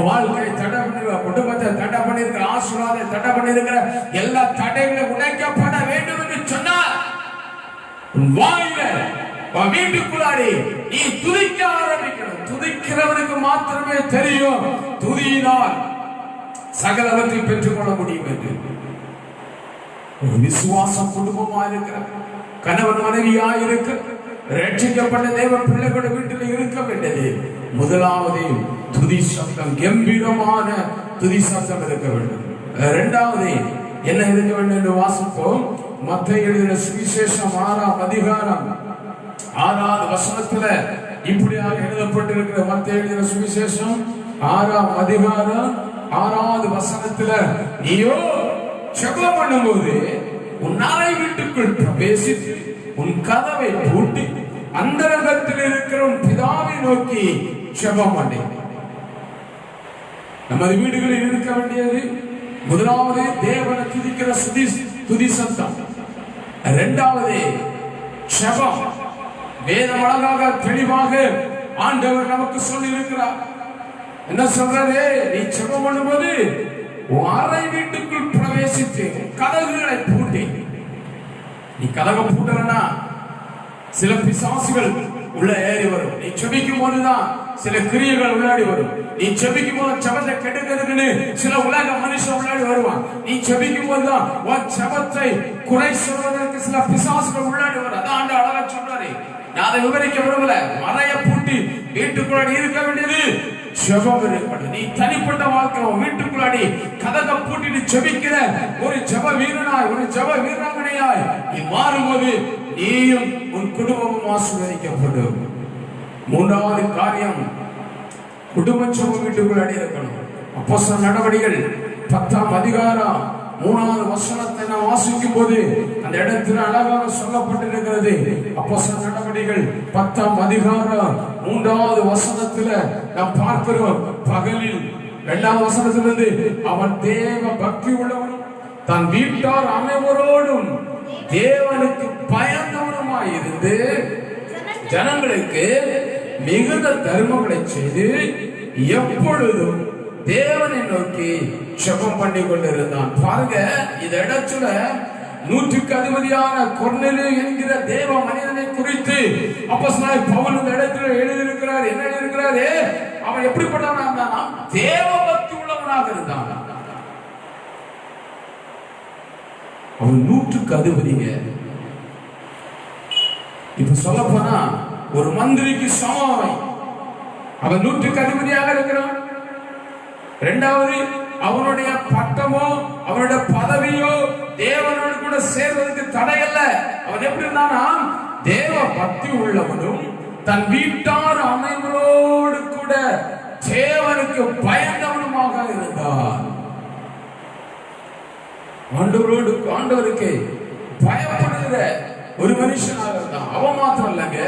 வாழ்க்கையை தடை பண்ணி, குடும்பத்தை தடை பண்ணிருக்கிற, ஆசீர்வாதத்தை தடை பண்ணிருக்கிற எல்லா தடைகளும் உடைக்கப்பட வேண்டும் என்று சொன்னார். வாயில வீட்டுக்குள்ளாடி நீ துதிக்க ஆரம்பிக்கணும். துதிக்கிறவனுக்கு மாத்திரமே தெரியும் துதியினால் சகலவற்றை பெற்றுக் கொள்ள முடியும் என்று. ஒரு விசுவாசம் குடும்பமா இருக்கிற, கணவன் மனைவியா இருக்க, ரட்சிக்கப்பட்ட தேவ பிள்ளைகளோட வீட்டில் இருக்க வேண்டியது முதலாவது துதி சத்தம், கம்பீரமான துதி சத்தம் இருக்க வேண்டும். இரண்டாவது என்ன இருக்க வேண்டும் என்று வாசிப்போம். மத்தேயு எழுதின சுவிசேஷம் 6ஆம் அதிகாரம் 6வது வசனத்துல இப்படியாக எழுதப்பட்டிருக்கிற மத்தேயு எழுதின சுவிசேஷம் 6ஆம் அதிகாரம் 6வது வசனத்துல, நீயோ ஜெபம் பண்ணும்போது உன் அறை வீட்டுக்குள் பிரவேசித்து உன் கதவை பூட்டி அந்தரங்கத்தில் இருக்கிற உன் பிதாவை நோக்கி ஜெபம் பண்ணு. நமது வீடுகளில் இருக்க வேண்டியது முதலாவது தேவனை துதிக்கிற துதி சத்தம், இரண்டாவது ஜெபம். வேதம் அழகாக தெளிவாக ஆண்டவர் நமக்கு சொல்லி இருக்கிறார். என்ன சொல்றாரு? நீ ஜெபம் பண்ணும்போது உன் அறை வீட்டுக்குள் பிரவேசித்து கதவுகளை பூட்டி. நீ கதவை பூட்டலன்னா சில பிசாசுகள் உள்ள ஏறி வரும். நீ ஜெபிக்கும் போதுதான் சில கிரியைகள் உள்ளாடி வரும். நீ ஜெபிக்கும் போது ஜெபத்தை கெடுக்கிறதுன்னு சில உலக மனுஷன் உள்ளாடி வருவான். நீ ஜெபிக்கும் போதுதான் உன் ஜெபத்தை குறை சொல்வதற்கு சில பிசாசுகள் உள்ளாடி வரும். அதான் ஆண்டு அழகா சொல்றாரு. நான் அதை விவரிக்க விரும்பல. மறைய பூட்டி வீட்டுக்குள்ளாடி இருக்க வேண்டியது ஜெபம் இருக்கணும். நீ தனிப்பட்ட வாழ்க்கை வீட்டுக்குள்ளாடி கதவை பூட்டிட்டு ஜெபிக்கிற ஒரு ஜெப வீரனாய், ஒரு ஜெப வீராங்கனையாய் நீ மாறும்போது நீயும் உன் குடும்பமும் ஆசீர்வதிக்கப்படும். மூன்றாவது காரியம், குடும்ப ஜெபம் வீட்டுக்குள்ளாடி இருக்கணும். அப்போஸ்தலர் நடவடிக்கைகள் 10ஆம் அதிகாரம் 3வது வசனத்தை நாம் வாசிக்கும் போது அந்த இடத்துல அழகாக சொல்லப்பட்டிருக்கிறது. அப்போஸ்தலர் நடவடிக்கைகள் 10ஆம் அதிகாரம் 3வது வசனத்துல நாம் பார்க்கிறோம். பகலில் 2வது வசனத்திலிருந்து அவன் தேவ பக்தி உள்ளவன், தன் வீட்டார் அனைவரோடும் தேவனுக்கு பயந்தவனுமாய் இருந்து ஜனங்களுக்கு மிகுந்த தர்மங்களை செய்து எப்பொழுதும் தேவனை நோக்கி ஜெபம் பண்ணி கொண்டிருந்தான். பாருங்க, இந்த இடத்துல 100க்கு அதிபதியான கொர்நேலியு என்கிற தேவ மனிதனை குறித்து அப்போஸ்தலனாகிய பவுல் இந்த இடத்துல எழுதியிருக்கிறார். என்ன எழுதியிருக்கிறாரு? அவன் எப்படிப்பட்டவனா இருந்தானா? தேவ பக்தி உள்ளவனாக இருந்தான். அவன் 100க்கு அதிபதிங்க. இப்ப சொல்ல போனா ஒரு மந்திரிக்கு சமம். அவன் 100க்கு அதிபதியாக இருக்கிறான். இரண்டாவது, அவனுடைய பட்டமோ அவனுடைய பதவியோ தேவனோடு கூட சேர்வதற்கு தடை அல்ல. அவன் எப்படி இருந்தானா? தேவ பக்தி உள்ளவனும் தன் வீட்டார் அனைவரோடு கூட தேவனுக்கு பயந்தவனுமாக இருந்தான். ஆண்டவருக்கு பயப்படுகிற ஒரு மனுஷனாக இருந்தான். அவன் மாத்திரம் இல்லைங்க,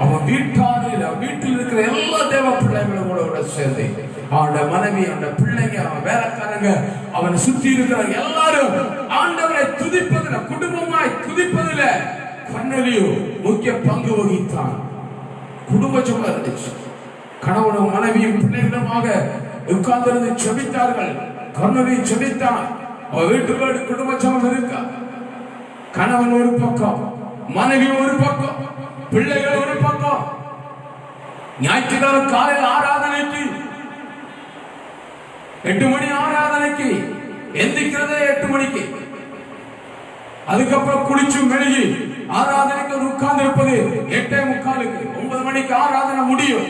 அவன் வீட்டில் இருக்கிற எல்லா தேவ பிள்ளைகளும் கூட சேர்ந்து அவனோட மனைவி, அவனோட பிள்ளைங்க, அவன் வேலைக்காரங்க, அவனை சுற்றி இருக்கிற எல்லாரும் ஆண்டவரை துதிப்பதில், குடும்பமாய் துதிப்பதில் கொர்நேலியு முக்கிய பங்கு வகித்தான். குடும்ப ஜெபம் இருந்துச்சு. கணவனும் மனைவியும் பிள்ளைகளுமாக உட்கார்ந்திருந்து ஜெபித்தார்கள். கொர்நேலியு ஜெபித்தான். அவன் வீட்டுக்குள்ள குடும்ப ஜெபம் இருக்கா? கணவன் ஒரு பக்கம், மனைவி ஒரு பக்கம், பிள்ளைகள் ஒரு பக்கம். ஞாயிற்றுக்கிழமை காலையில் ஆராதனைக்கு 8 மணி ஆராதனைக்கு எந்திக்கிறதே 8 மணிக்கு. அதுக்கப்புறம் குளிச்சு மெழுகி ஆராதனைக்கு உட்கார்ந்து இருப்பது 8:45. 9 மணிக்கு ஆராதனை முடியும்.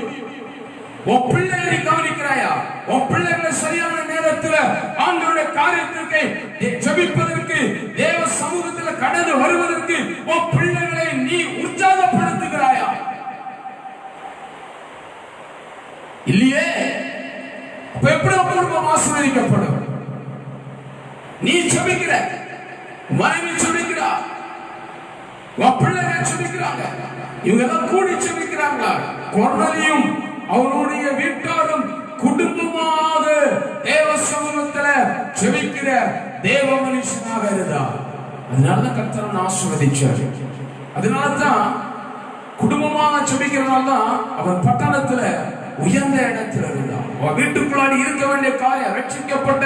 உன் பிள்ளைகளை கவனிக்கிறாயா? உன் பிள்ளைகளை சரியான நேரத்தில் ஆண்டவருடைய காரியத்திற்கு ஜெபிப்பதற்கு, தேவ சமூகத்தில் கடந்து வருவதற்கு உன் பிள்ளைகளை நீ உற்சாகப்படுத்துகிறாயா? இல்லையே. அப்ப எப்படி குடும்பம் ஆசீர்வதிக்கப்படும்? நீ ஜெபிக்கிற, மனைவி ஜெபிக்கிறா, உன் பிள்ளைகள் ஜெபிக்கிறாங்க, இவங்க எல்லாம் கூடி ஜெபிக்கிறாங்க. கொர்நேலியும் அவருடைய வீட்டாரும் குடும்பமாக தேவ சமூகத்தில் ஜெபிக்கிற தேவ மனுஷனாக இருந்தார். அதனாலதான் கர்த்தர் ஆசீர்வதிச்சார். அதனாலதான் குடும்பமாக ஜெபிக்கிறனால்தான் அவன் பட்டணத்துல உயர்ந்த இடத்துல இருந்தான். அவன் வீட்டுக்குள்ளாடி இருக்க வேண்டிய காரியம், ரட்சிக்கப்பட்ட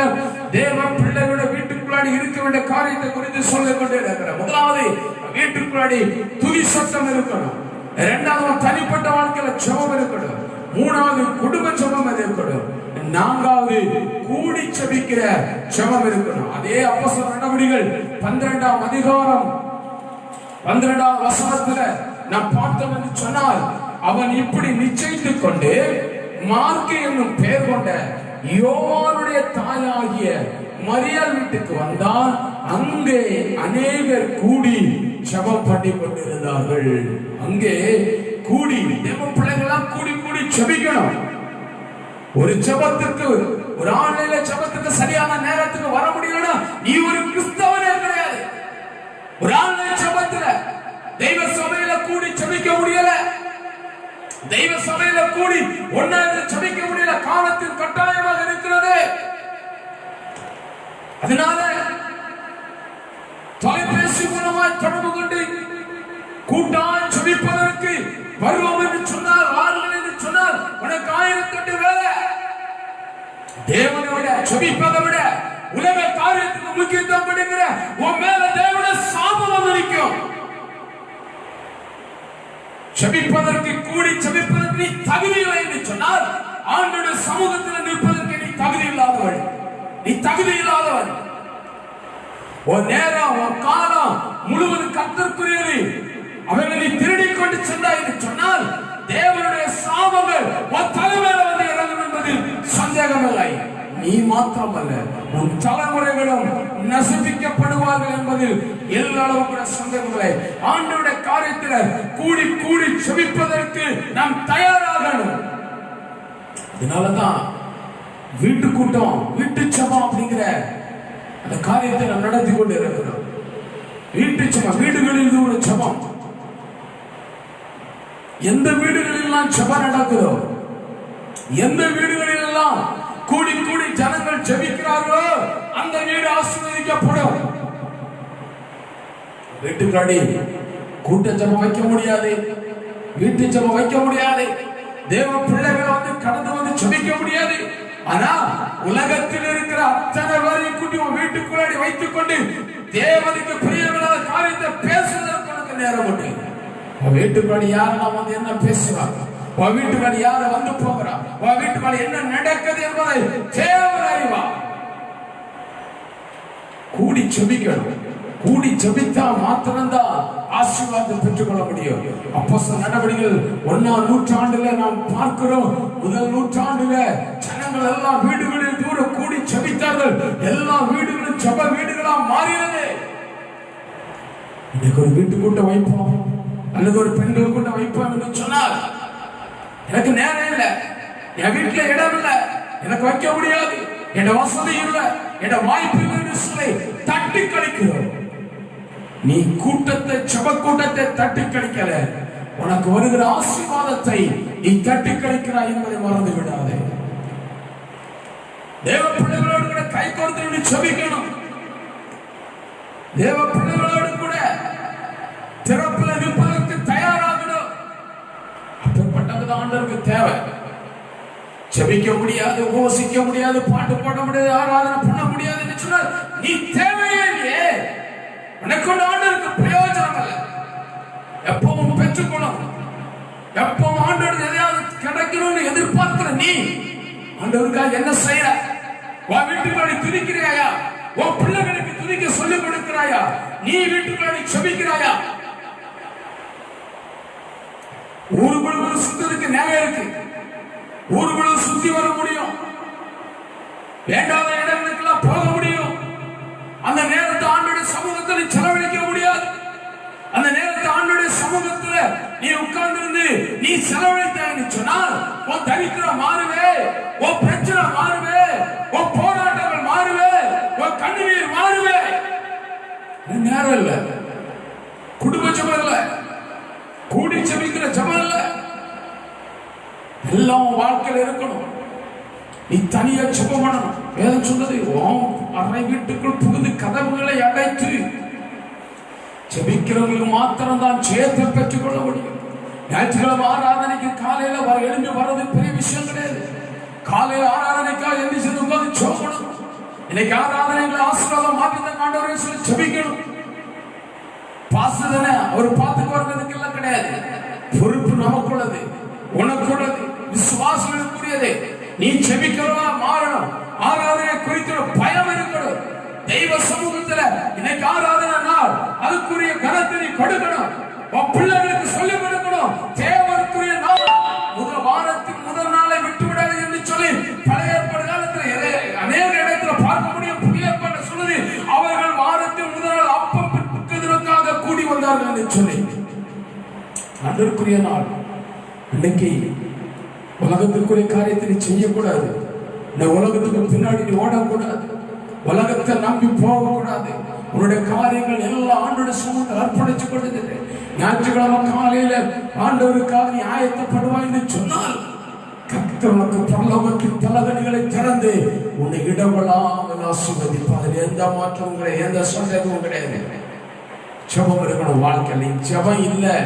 தேவ பிள்ளைகளோட வீட்டுக்குள்ளாடி இருக்க வேண்டிய காரியத்தை குறித்து சொல்லிக் கொண்டே இருக்கிறார். முதலாவது, வீட்டுக்குள்ளாடி துதி சத்தம் இருக்கணும். இரண்டாவது, தனிப்பட்ட வாழ்க்கையில ஜெபம் இருக்கணும். மூணாவது, குடும்ப ஜெபம் இருக்கணும். நான்காவது, கூடி ஜெபிக்கிற ஜெபம் இருக்கணும். அதே அப்போஸ்தலர் நடவடிக்கைகள் 12ஆம் அதிகாரம் 12ஆம் வசனத்துல நாம் பார்த்தோம் என்று சொன்னால், அவன் இப்படி நிச்சயித்துக் கொண்டு மார்க்கு என்னும் பெயர் கொண்ட யோவானுடைய தாயாகிய மரியாள் வீட்டுக்கு வந்தான். அங்கே அநேகர் கூடி ஜெபம் பண்ணி கொண்டிருந்தார்கள். அங்கே கூடி தேவ பிள்ளைகள் கூடி கூடி ஜெபிக்கணும். ஒரு ஜெபத்துக்கு, ஒரு ஆன்லைன்ல ஜெபத்துக்கு சரியான நேரத்துக்கு வர முடியலன்னா நீ ஒரு கிறிஸ்தவனே கிடையாது. ஒரு ஆன்லைன் ஜெபத்துல தெய்வ சபையில கூடி ஜெபிக்க முடியல, தெய்வ சபையில கூடி ஒன்னாக ஜெபிக்க முடியல, காலத்தின் கட்டாயமாக இருக்கிறது. அதனால தொலைபேசி மூலமாய் தொடர்பு கொண்டு கூட்டாய் ஜெபிப்பதற்கு வருவோம் என்று சொன்னார், வாருங்கள் என்று சொன்னார். உனக்கு 1008 வேலை. தேவனை விட, ஜெபிப்பதை விட, உலக காரியத்துக்கு முக்கியத்துவம் கொடுக்கிற உன் மேல தேவனுடைய சாபம் வந்திருக்கும். ஜெபிப்பதற்கு, கூடி ஜெபிப்பதற்கு நீ தகுதி இல்லை என்று சொன்னால், ஆண்டவருடைய சமூகத்தில் நிற்பதற்கு நீ தகுதி இல்லாதவன். நீ தகுதி இல்லாதவன். உன் நேரம், உன் காலம் முழுவதும் கர்த்தருக்குரியது. அவர்களை நீ திருடிக் கொண்டு சென்றாய் என்று சொன்னால், தேவனுடைய சாபங்கள் உன் தலைமையில வந்து இறங்கும் என்பதில் சந்தேகமில்லை. நீ மாத்திரமல்ல, உன் தலைமுறைகளும் நசுப்பிக்கப்படுவார்கள் என்பதில் எல்லாரும் கூட சந்தேகமில்லை. ஆண்டவருடைய காரியத்தில் கூடி கூடி ஜெபிப்பதற்கு நாம் தயாராகணும். இதனாலதான் வீட்டு கூட்டம், வீட்டு ஜெபம் அப்படிங்கிற அந்த காரியத்தை நாம் நடத்தி கொண்டு இருக்கிறோம். வீட்டு ஜெபம், வீடுகளில் ஒரு ஜெபம். எந்த வீடுகளில் ஜெபம் நடக்குதோ, எந்த வீடுகளில் எல்லாம் கூடி கூடி ஜனங்கள் ஜெபிக்கிறார்களோ அந்த வீடு ஆசீர்வதிக்கப்படும். வீட்டுக்காடி கூட்ட ஜெபம் வைக்க முடியாது, வீட்டு ஜெபம் வைக்க முடியாது, தேவ பிள்ளைகளை வந்து கடந்து வந்து ஜெபிக்க முடியாது. ஆனா உலகத்தில் இருக்கிற அத்தனை பேரையும் கூட்டி உன் வீட்டுக்குள்ளாடி வைத்துக் கொண்டு தேவனுக்கு பிரியமில்லாத காரியத்தை பேசுவதற்கு உனக்கு நேரம் உண்டு. உன் வீட்டுக்குள்ளாடி யாரெல்லாம் வந்து என்ன பேசுவாங்க, உன் வீட்டுக்குள்ளாடி யார வந்து போகிறா, உன் வீட்டுக்குள்ளாடி என்ன நடக்குது என்பதை தேவன் அறிவார். கூடி ஜெபிக்கணும். கூடி ஜெபித்தா மாத்திரம்தான் ஆசீர்வாதம் பெற்றுக்கொள்ள முடியும். அப்போஸ்தலர் நடவடிக்கைகள் 1ஆம் நூற்றாண்டுல நாம் பார்க்கிறோம். முதல் நூற்றாண்டுல ஜனங்கள் எல்லாம் வீடுகளில் தூர கூடி ஜெபித்தார்கள். எல்லா வீடுகளும் ஜெப வீடுகளா மாறினது. இன்னைக்கு ஒரு வீட்டு கூட்டம் வைப்போம் அல்லது ஒரு பெண்கள் கூட்டம் வைப்போம் என்று சொன்னால், எனக்கு நேரம் இல்லை, என் வீட்டுல இடம் இல்லை, எனக்கு வைக்க முடியாது, என் வசதி இல்லை, என் வாய்ப்பு இல்லை என்று சொல்லி தட்டி கழிக்கிறோம். நீ கூட்டத்தை ஜெப கூட்டத்தை தட்டி கழிக்கல, உனக்கு வருகிற ஆசீர்வாதத்தை நீ தட்டி கழிக்கிறாய் என்பதை மறந்து விடாதே. தேவ பிள்ளைகளோடு கூட கை கோர்த்து ஜெபிக்கணும். தேவ பிள்ளைகளோடு கூட திறப்புல நிற்பதற்கு தயாராகணும். அப்படிப்பட்டதுதான் ஆண்டவருக்கு தேவை. ஜெபிக்க முடியாது, உபவாசிக்க முடியாது, பாட்டு பாட முடியாது, ஆராதனை பண்ண முடியாது என்று சொன்னால் நீ தேவையே இல்லையே. உனக்கு ஆண்டவருக்கு பிரயோஜனம் அல்ல. எப்பவும் பெற்றுக்கொள்ளும், எப்பவும் ஆண்டவர் எதையாவது கிடைக்கணும்னு எதிர்பார்க்கிற நீ ஆண்டவருக்காக என்ன செய்யற? உன் வீட்டுக்குள்ளாடி துதிக்கிறாயா? உன் பிள்ளைகளுக்கு துதிக்க சொல்லிக் கொடுக்கிறாயா? நீ வீட்டுக்குள்ளாடி ஜெபிக்கிறாயா? ஊருக்குள்ள சுத்தத்துக்கு நேரம் இருக்கு, ஊருக்குள்ள சுத்தி வர முடியும், வேண்டாத இடங்களுக்கெல்லாம் போக முடியும். அந்த நேரத்தை ஆண்டவருடைய சமூகத்தில் செலவழிக்க முடியாது. அந்த நேரத்தை ஆண்டவருடைய சமூகத்தில் நீ உட்கார்ந்து நீ செலவழித்தான்னு சொன்னால் உன் தரித்திரம் மாறுவே, உன் பிரச்சனை மாறுவே, உன் போராட்டங்கள் மாறுவே, உன் கண்ணீர் மாறுவே. நேரம் இல்ல, குடும்ப ஜெபம் இல்ல, கூடி ஜெபிக்கிற ஜெபம் இல்ல, எல்லாம் வாழ்க்கையில் இருக்கணும். நீ தனியா ஜெபம் பண்ணணும். வேதம் சொன்னது, அறை வீட்டுக்குள் புகுந்து கதவுகளை அடைத்து ஜெபிக்கிறவங்களுக்கு மாத்திரம் தான் ஜெயத்தை பெற்றுக் கொள்ள முடியும். ஞாயிற்றுக்கிழமை ஆராதனைக்கு காலையில எழுந்து வர்றது பெரிய விஷயம் கிடையாது. காலையில ஆராதனைக்காக எழுந்து உட்கார்ந்து ஜெபம். இன்னைக்கு ஆராதனைகளை ஆசீர்வாதம் மாற்றி ஆண்டவரே சொல்லி ஜெபிக்கணும். பாசுதனை அவர் பார்த்துக்கு வர்றதுக்கு எல்லாம் கிடையாது. பொறுப்பு நமக்குள்ளது, உனக்குள்ளது, விசுவாசத்துக்குரியது. நீ ஜெபிக்கிறவா மாறணும். ஆராதனை குறித்து பயம் இருக்கணும். தெய்வ சமூகத்துல இன்னைக்கு ஆராதனை நாள், அதுக்குரிய கனத்தை நீ கொடுக்கணும். உன் பிள்ளைகளுக்கு சொல்லிக் கொடுக்கணும். தேவனுக்குரிய நாள் முதல் வாரத்தின் முதல் நாளை விட்டு விடாது என்று சொல்லி பழைய ஏற்பாடு காலத்துல அநேக இடத்துல பார்க்க முடியும். புதிய ஏற்பாடு சொல்லுது, அவர்கள் வாரத்தின் முதல் நாள் அப்பம் பிற்கிறதுக்காக கூடி வந்தார்கள் என்று சொல்லி. அதற்குரிய நாள் இன்னைக்கு உலகத்திற்குரிய காரியத்தை நீ செய்யக்கூடாது. இந்த உலகத்துக்கு பின்னாடி நீ ஓடக்கூடாது. உலகத்தை நம்பி போகக்கூடாது. உன்னுடைய காரியங்கள் எல்லாம் ஆண்டோட சமூகத்தில் அர்ப்பணிச்சு கொண்டது. ஞாயிற்றுக்கிழமை காலையில ஆண்டவருக்காக நீ ஆயத்தப்படுவாய் என்று சொன்னால் கர்த்தர் உனக்கு பரலோகத்தின் பலகணிகளை திறந்து உன்னை இடவெல்லாம் ஆசீர்வதிப்பார். அதில் எந்த மாற்றமும் கிடையாது, எந்த சந்தேகமும் கிடையாது. ஜெபம் இருக்கணும் வாழ்க்கையில. ஜெபம் இல்லை,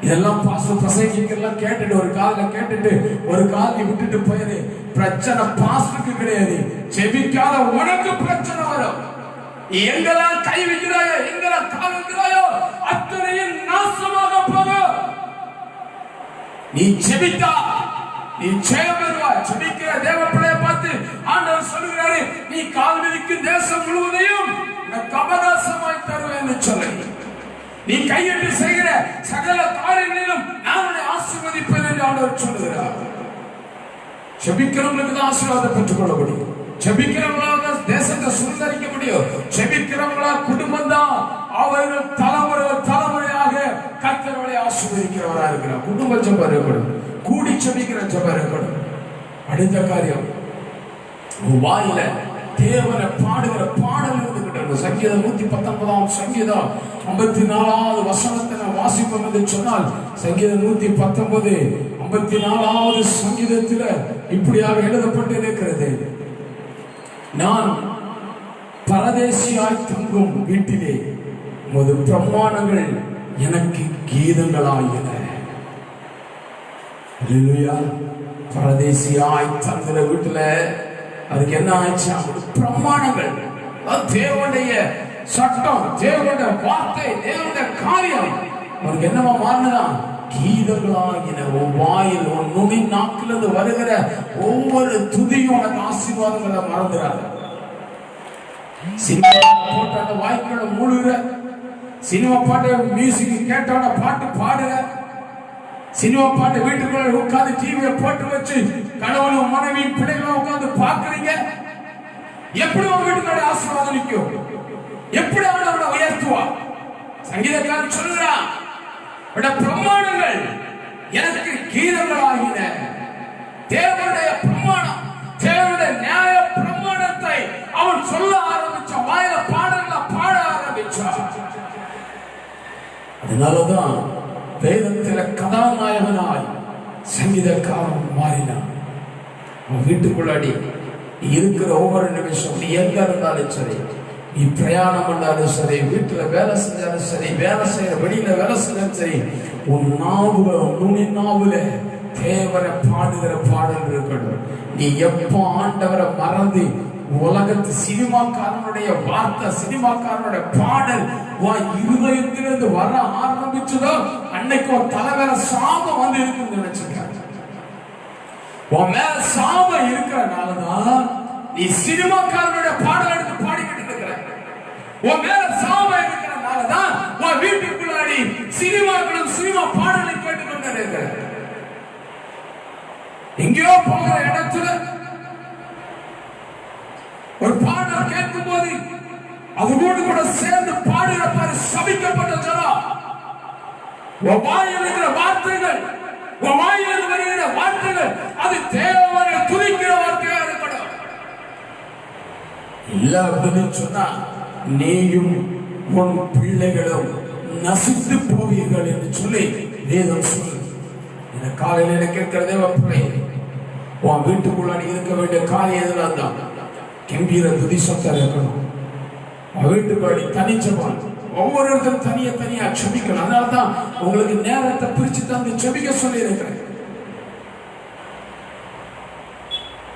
இதெல்லாம் பிரசங்கிக்கெல்லாம் கேட்டுட்டு ஒரு காதுல கேட்டுட்டு ஒரு காதை விட்டுட்டு போயிரு. பிரச்சனை பாஸ்டருக்கு கிடையாது, ஜெபிக்காத உனக்கு பிரச்சனை வரும். எங்கெல்லாம் கை வைக்கிறாயோ, எங்கெல்லாம் கால் வைக்கிறாயோ அத்தனையும் நாசமாக போகும். நீ ஜெபித்தா நீ ஜெயம் பெறுவாய். ஜெபிக்கிற தேவ பிள்ளையை பார்த்து ஆண்டவர் சொல்லுகிறாரு, நீ கால் மிதிக்கும் தேசம் முழுவதையும் அவகாசமாய் தருவேன் சொல்லி நீ கையிட்டு செய்கிற சகல காரியங்களிலும் நான் உன்னை ஆசீர்வதிப்பேன் என்று ஆண்டவர் சொல்லுகிறார். ஜெபிக்கிறவங்களுக்கு தான் ஆசீர்வாதம் பெற்றுக்கொள்ள முடியும். ஜெபிக்கிறவங்களால தேசத்தை சுதந்திரிக்க முடியும். ஜெபிக்கிறவங்களா குடும்பம் தான் அவர்கள் தலைமுறையாக கர்த்தரை ஆசீர்வதிக்கிறவரா இருக்கிறார். குடும்ப ஜெபம் இருக்கணும், கூடி ஜெபிக்கிற ஜெபம் இருக்கணும். அடுத்த காரியம், வாயில தேவனை பாடுகிற பாடல் இருந்துகிட்டு. சங்கீதம் 119 சங்கீதம் 54வது வசனத்தை நான் வாசிப்போம் என்று சொன்னால், சங்கீதம் 119 54வது சங்கீதத்தில் இப்படியாக எழுதப்பட்டு இருக்கிறது, நான் பரதேசியாய் தங்கும் வீட்டிலே உமது பிரமாணங்கள் எனக்கு கீதங்களாயின. அல்லேலூயா. பரதேசியாய் தங்குற வீட்டுல அதுக்கு என்ன ஆயிடுச்சு? பிரமாணங்கள், தேவனுடைய சட்டம், தேவனுடைய வார்த்தை, தேவனுடைய காரியம் அவனுக்கு என்னவா மாறினதா? கீதங்களாகின. உன் வாயில், உன் நுனி நாக்கிலிருந்து வருகிற ஒவ்வொரு துதியும் உனக்கு ஆசீர்வாதங்களை மறந்துடாது. சினிமா போட்ட வாய்க்குள்ள மூழ்குற, சினிமா பாட்டு மியூசிக் கேட்டோட பாட்டு பாடுற, சினிமா பாட்டு வீட்டுக்குள்ள உட்கார்ந்து டிவியை போட்டு வச்சு கணவனும் மனைவி பிள்ளைகளும் உட்கார்ந்து பாக்குறீங்க. எப்படி உங்க வீட்டுக்குள்ள ஆசீர்வாதம் நிற்கும்? எப்படி அவனை உயர்த்துவா? சங்கீதக்காரன் சொல்றான், பிரமாணங்கள் எனக்கு கீதங்களாகின. தேவனுடைய பிரமாணம், தேவனுடைய நியாய பிரமாணத்தை அவன் சொல்ல ஆரம்பிச்சான். வாயில பாடல்களை பாட ஆரம்பிச்சான். அதனாலதான் வேதத்தில கதாநாயகனாய் சங்கீதக்காரன் மாறினான். அவன் வீட்டுக்குள்ளாடி இருக்கிற ஒவ்வொரு நிமிஷம், நீ எங்க இருந்தாலும் சரி, நீ பிரயாணம் பண்ணாலும் சரி, வீட்டுல வேலை செஞ்சாலும் சரி, வேலை செய்யற வெளியில வேலை செஞ்சாலும் சரி, உன் நாவுல, நுனி நாவுல தேவரை பாடுகிற பாடல் இருக்கணும். நீ எப்போ ஆண்டவரை மறந்து உலகத்து சினிமாக்காரனுடைய வார்த்தை, சினிமாக்காரனுடைய பாடல் இருதயத்திலிருந்து வர ஆரம்பிச்சதோ அன்னைக்கு ஒரு தலைவர சாபம் வந்து இருக்குன்னு நினைச்சிருக்காங்க. உன் மேல சாபம் இருக்கிறனாலதான் நீ சினிமாக்காரனுடைய பாடல் எடுத்து பாடிக்கிட்டு இருக்கிற. உன் மேல சாபம் இருக்கிறனாலதான் உன் வீட்டுக்குள்ளாடி சினிமாக்களும் சினிமா பாடலை கேட்டுக்கொண்டு இருக்கிற. எங்கேயோ போகிற இடத்துல ஒரு பாடல் கேட்கும் போது அவரோடு கூட சேர்ந்து பாடுகிற பாரு சபிக்கப்பட்ட ஜனம். உன் வாயில் இருக்கிற வார்த்தைகள், உன் வாயில் வருகிற வார்த்தைகள் அது தேவனை துதிக்கிற வார்த்தையா இருக்கணும். இல்ல அப்படின்னு சொன்னா நீயும் உன் பிள்ளைகளும் நசித்து போவீர்கள் என்று சொல்லி வேதம் சொல்லு. இந்த காலையில கேட்கிற தேவ பிள்ளை, உன் வீட்டுக்குள்ளாடி இருக்க வேண்டிய காரியம் எதுலாம் தான் கம்பீர துதி சத்தம் இருக்கணும். வீட்டுக்குள்ளாடி தனிச்சபான் ஒவ்வொருத்தரும் தனியா செபிக்கணும். அதனால்தான் உங்களுக்கு நேரத்தை பிரிச்சு தந்து செபிக்க சொல்லி இருக்கிறேன்.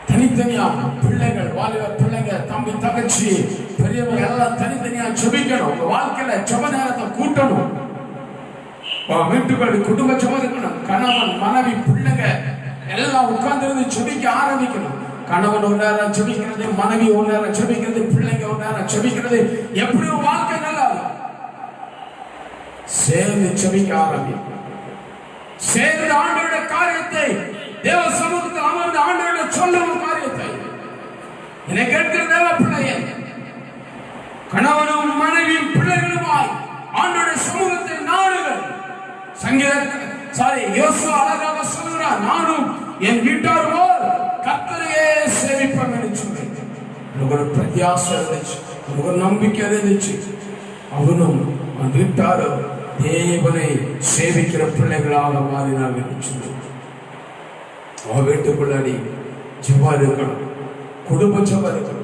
தனித்தனியா பிள்ளைகள், வாலிப பிள்ளைங்க, தம்பி தங்கச்சி, பெரியவங்க எல்லாம் தனித்தனியா செபிக்கணும். உங்க வாழ்க்கையில செப நேரத்தை கூட்டணும். வீட்டுக்குள்ள குடும்ப செபம் இருக்கணும். கணவன் மனைவி பிள்ளைங்க எல்லாம் உட்கார்ந்து இருந்து செபிக்க ஆரம்பிக்கணும். கணவன் ஒரு நேரம் செபிக்கிறது, மனைவி ஒரு நேரம் செபிக்கிறது, பிள்ளைங்க ஒரு நேரம் செபிக்கிறது. எப்படியும் வாழ்க்கை நல்லா சேர்ந்து செபிக்க ஆரம்பிக்கும். சேர்ந்து ஆண்டவருடைய காரியத்தை, தேவ சமூகத்தில் அமர்ந்து ஆண்டவருடைய சொல்லும் காரியத்தை என்னை கேட்கிற தேவ பிள்ளையே, கணவனும் மனைவியும் பிள்ளைகளுமாய் ஆண்டவருடைய சமூகத்தை நாடுகள். யோசுவா அழகாக சொல்கிறார், நானும் என் வீட்டாரோ கர்த்தரையே சேவிப்போம் என்று சொல்லி ஒரு பிரத்யாசை இருந்துச்சு, ஒரு நம்பிக்கை இருந்துச்சு. அவனும் அவன் வீட்டாரும் தேவனை சேவிக்கிற பிள்ளைகளாக மாறினார் என்று சொல்லி அவன் வீட்டுக்குள்ளாடி ஜெபம் இருக்கணும், குடும்ப ஜெபம் இருக்கணும்,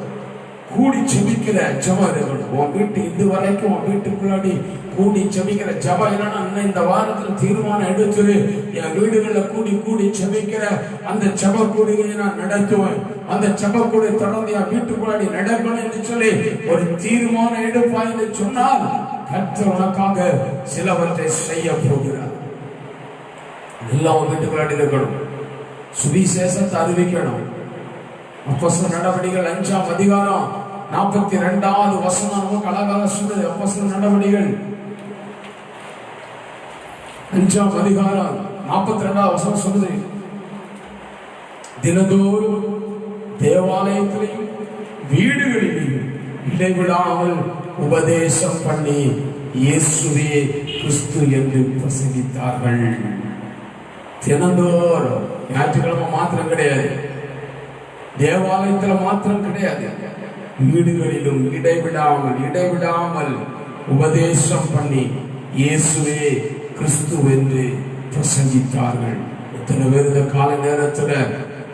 கூடி ஜெபிக்கிற ஜெபம் இருக்கணும். உன் வீட்டு இது வரைக்கும் உன் வீட்டுக்குள்ளாடி கூடி ஜெபிக்கிற ஜெபம் இல்லைன்னா இந்த வாரத்துல தீர்மானம் எடுத்து என் வீடுகளில் கூடி ஜெபிக்கிற அந்த ஜெப கூடியை நான் நடத்துவேன். அந்த ஜெப கூடி தொடர்ந்து என் வீட்டுக்குள்ளாடி நடக்கணும் என்று சொல்லி ஒரு தீர்மானம் எடுப்பாய் என்று சொன்னால் கர்த்தர் உனக்காக சிலவற்றை செய்ய போகிறார். எல்லாம் வீட்டுக்குள்ளாடி இருக்கணும், சுவிசேஷத்தை அறிவிக்கணும். அப்போஸ்தலர் நடவடிக்கைகள் 5ஆம் அதிகாரம் 42வது வசனம் நமக்கு அழகாக சொல்லுது. அப்போஸ்தலர் நடவடிக்கைகள் 5ஆம் அதிகாரம் 42வது வசனம் சொல்லுது, தினந்தோறும் தேவாலயத்திலையும் வீடுகளிலும் இடைவிடாமல் உபதேசம் பண்ணி இயேசுவே கிறிஸ்து என்று பிரசங்கித்தார்கள். தினந்தோறும், ஞாயிற்றுக்கிழமை மாத்திரம் கிடையாது, தேவாலயத்தில் மாத்திரம் கிடையாது, வீடுகளிலும் இடைவிடாமல் உபதேசம் பண்ணி இயேசுவே கிறிஸ்து என்று பிரசங்கித்தார்கள். இத்தனை பேர் இந்த கால நேரத்துல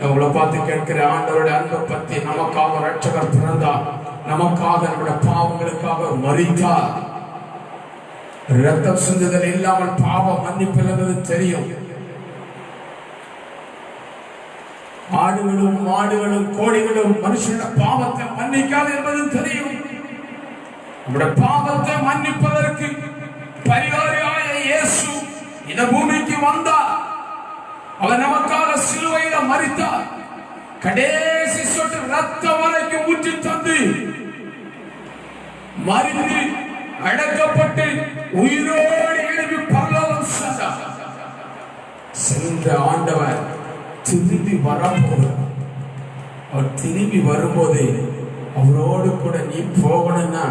நம்மளை பார்த்து கேட்கிற ஆண்டவருடைய அன்பை பத்தி, நமக்காக ரட்சகர் பிறந்தார், நமக்காக நம்முடைய பாவங்களுக்காக மரித்தார், ரத்தம் சிந்துதல் இல்லாமல் பாவம் மன்னிப்பு தெரியும். ஆடுகளும் மாடுகளும் கோழிகளும் மனுஷனோட பாவத்தை மன்னிக்காது என்பது தெரியும். நம்முடைய பாவத்தை மன்னிப்பதற்கு பரிகாரியாய இயேசு இந்த பூமிக்கு வந்தார். அவர் நமக்காக சிலுவையில மரித்தார். கடைசி சொட்டு ரத்தம் வரைக்கும் ஊற்றி தந்து மரித்து அடக்கப்பட்டு உயிரோடு எழுப்பி பரலோகம் சென்றார். சென்ற ஆண்டவர் திரும்பி வரப்போகிறார். அவர் திரும்பி வரும்போது அவரோடு கூட நீ போகணும்னா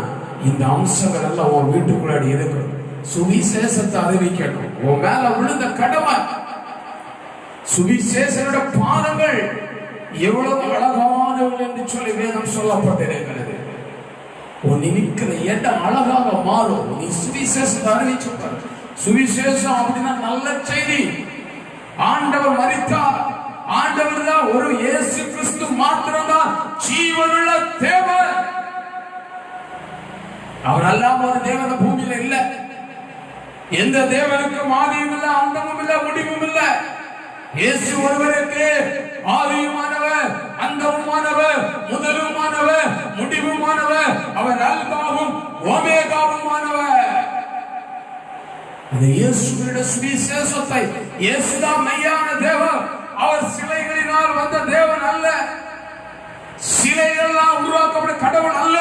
இந்த அம்சங்கள் எல்லாம் உன் வீட்டுக்குள்ளாடி இருக்கணும். சுவிசேஷத்தை அறிவிக்கணும். உன் மேல விழுந்த கடமை. சுவிசேஷனோட பாதங்கள் எவ்வளவு அழகானவர்கள் என்று சொல்லி வேதம் சொல்லப்பட்டிருக்கிறது. உன் நிற்கிற இடம் அழகாக மாறும். நீ சுவிசேஷத்தை அறிவிச்சு. சுவிசேஷம் அப்படின்னா நல்ல செய்தி. ஆண்டவர் மரித்தார். ஆண்டவர் தான் ஒரு இயேசு கிறிஸ்து மாத்திரம்தான் ஜீவனுள்ள தேவன். அவர் அல்லாம ஒரு தேவன் பூமியில இல்ல. எந்த தேவனுக்கும் ஆதியும் இல்ல, அந்தமும் இல்ல, முடிவும் இல்ல. இயேசு ஒருவருக்கு ஆதியுமானவர், அந்தமுமானவர், முதலுமானவர், முடிவுமானவர். அவர் அல்பாவும் ஓமேகாவுமானவர். அந்த இயேசுவின் சுவிசேஷத்தை, இயேசுதான் மெய்யான தேவன். அவர் சிலைகளினால் வந்த தேவன் அல்ல. சிலைகளெல்லாம் உருவாக்கப்பட்ட கடவுள் அல்ல.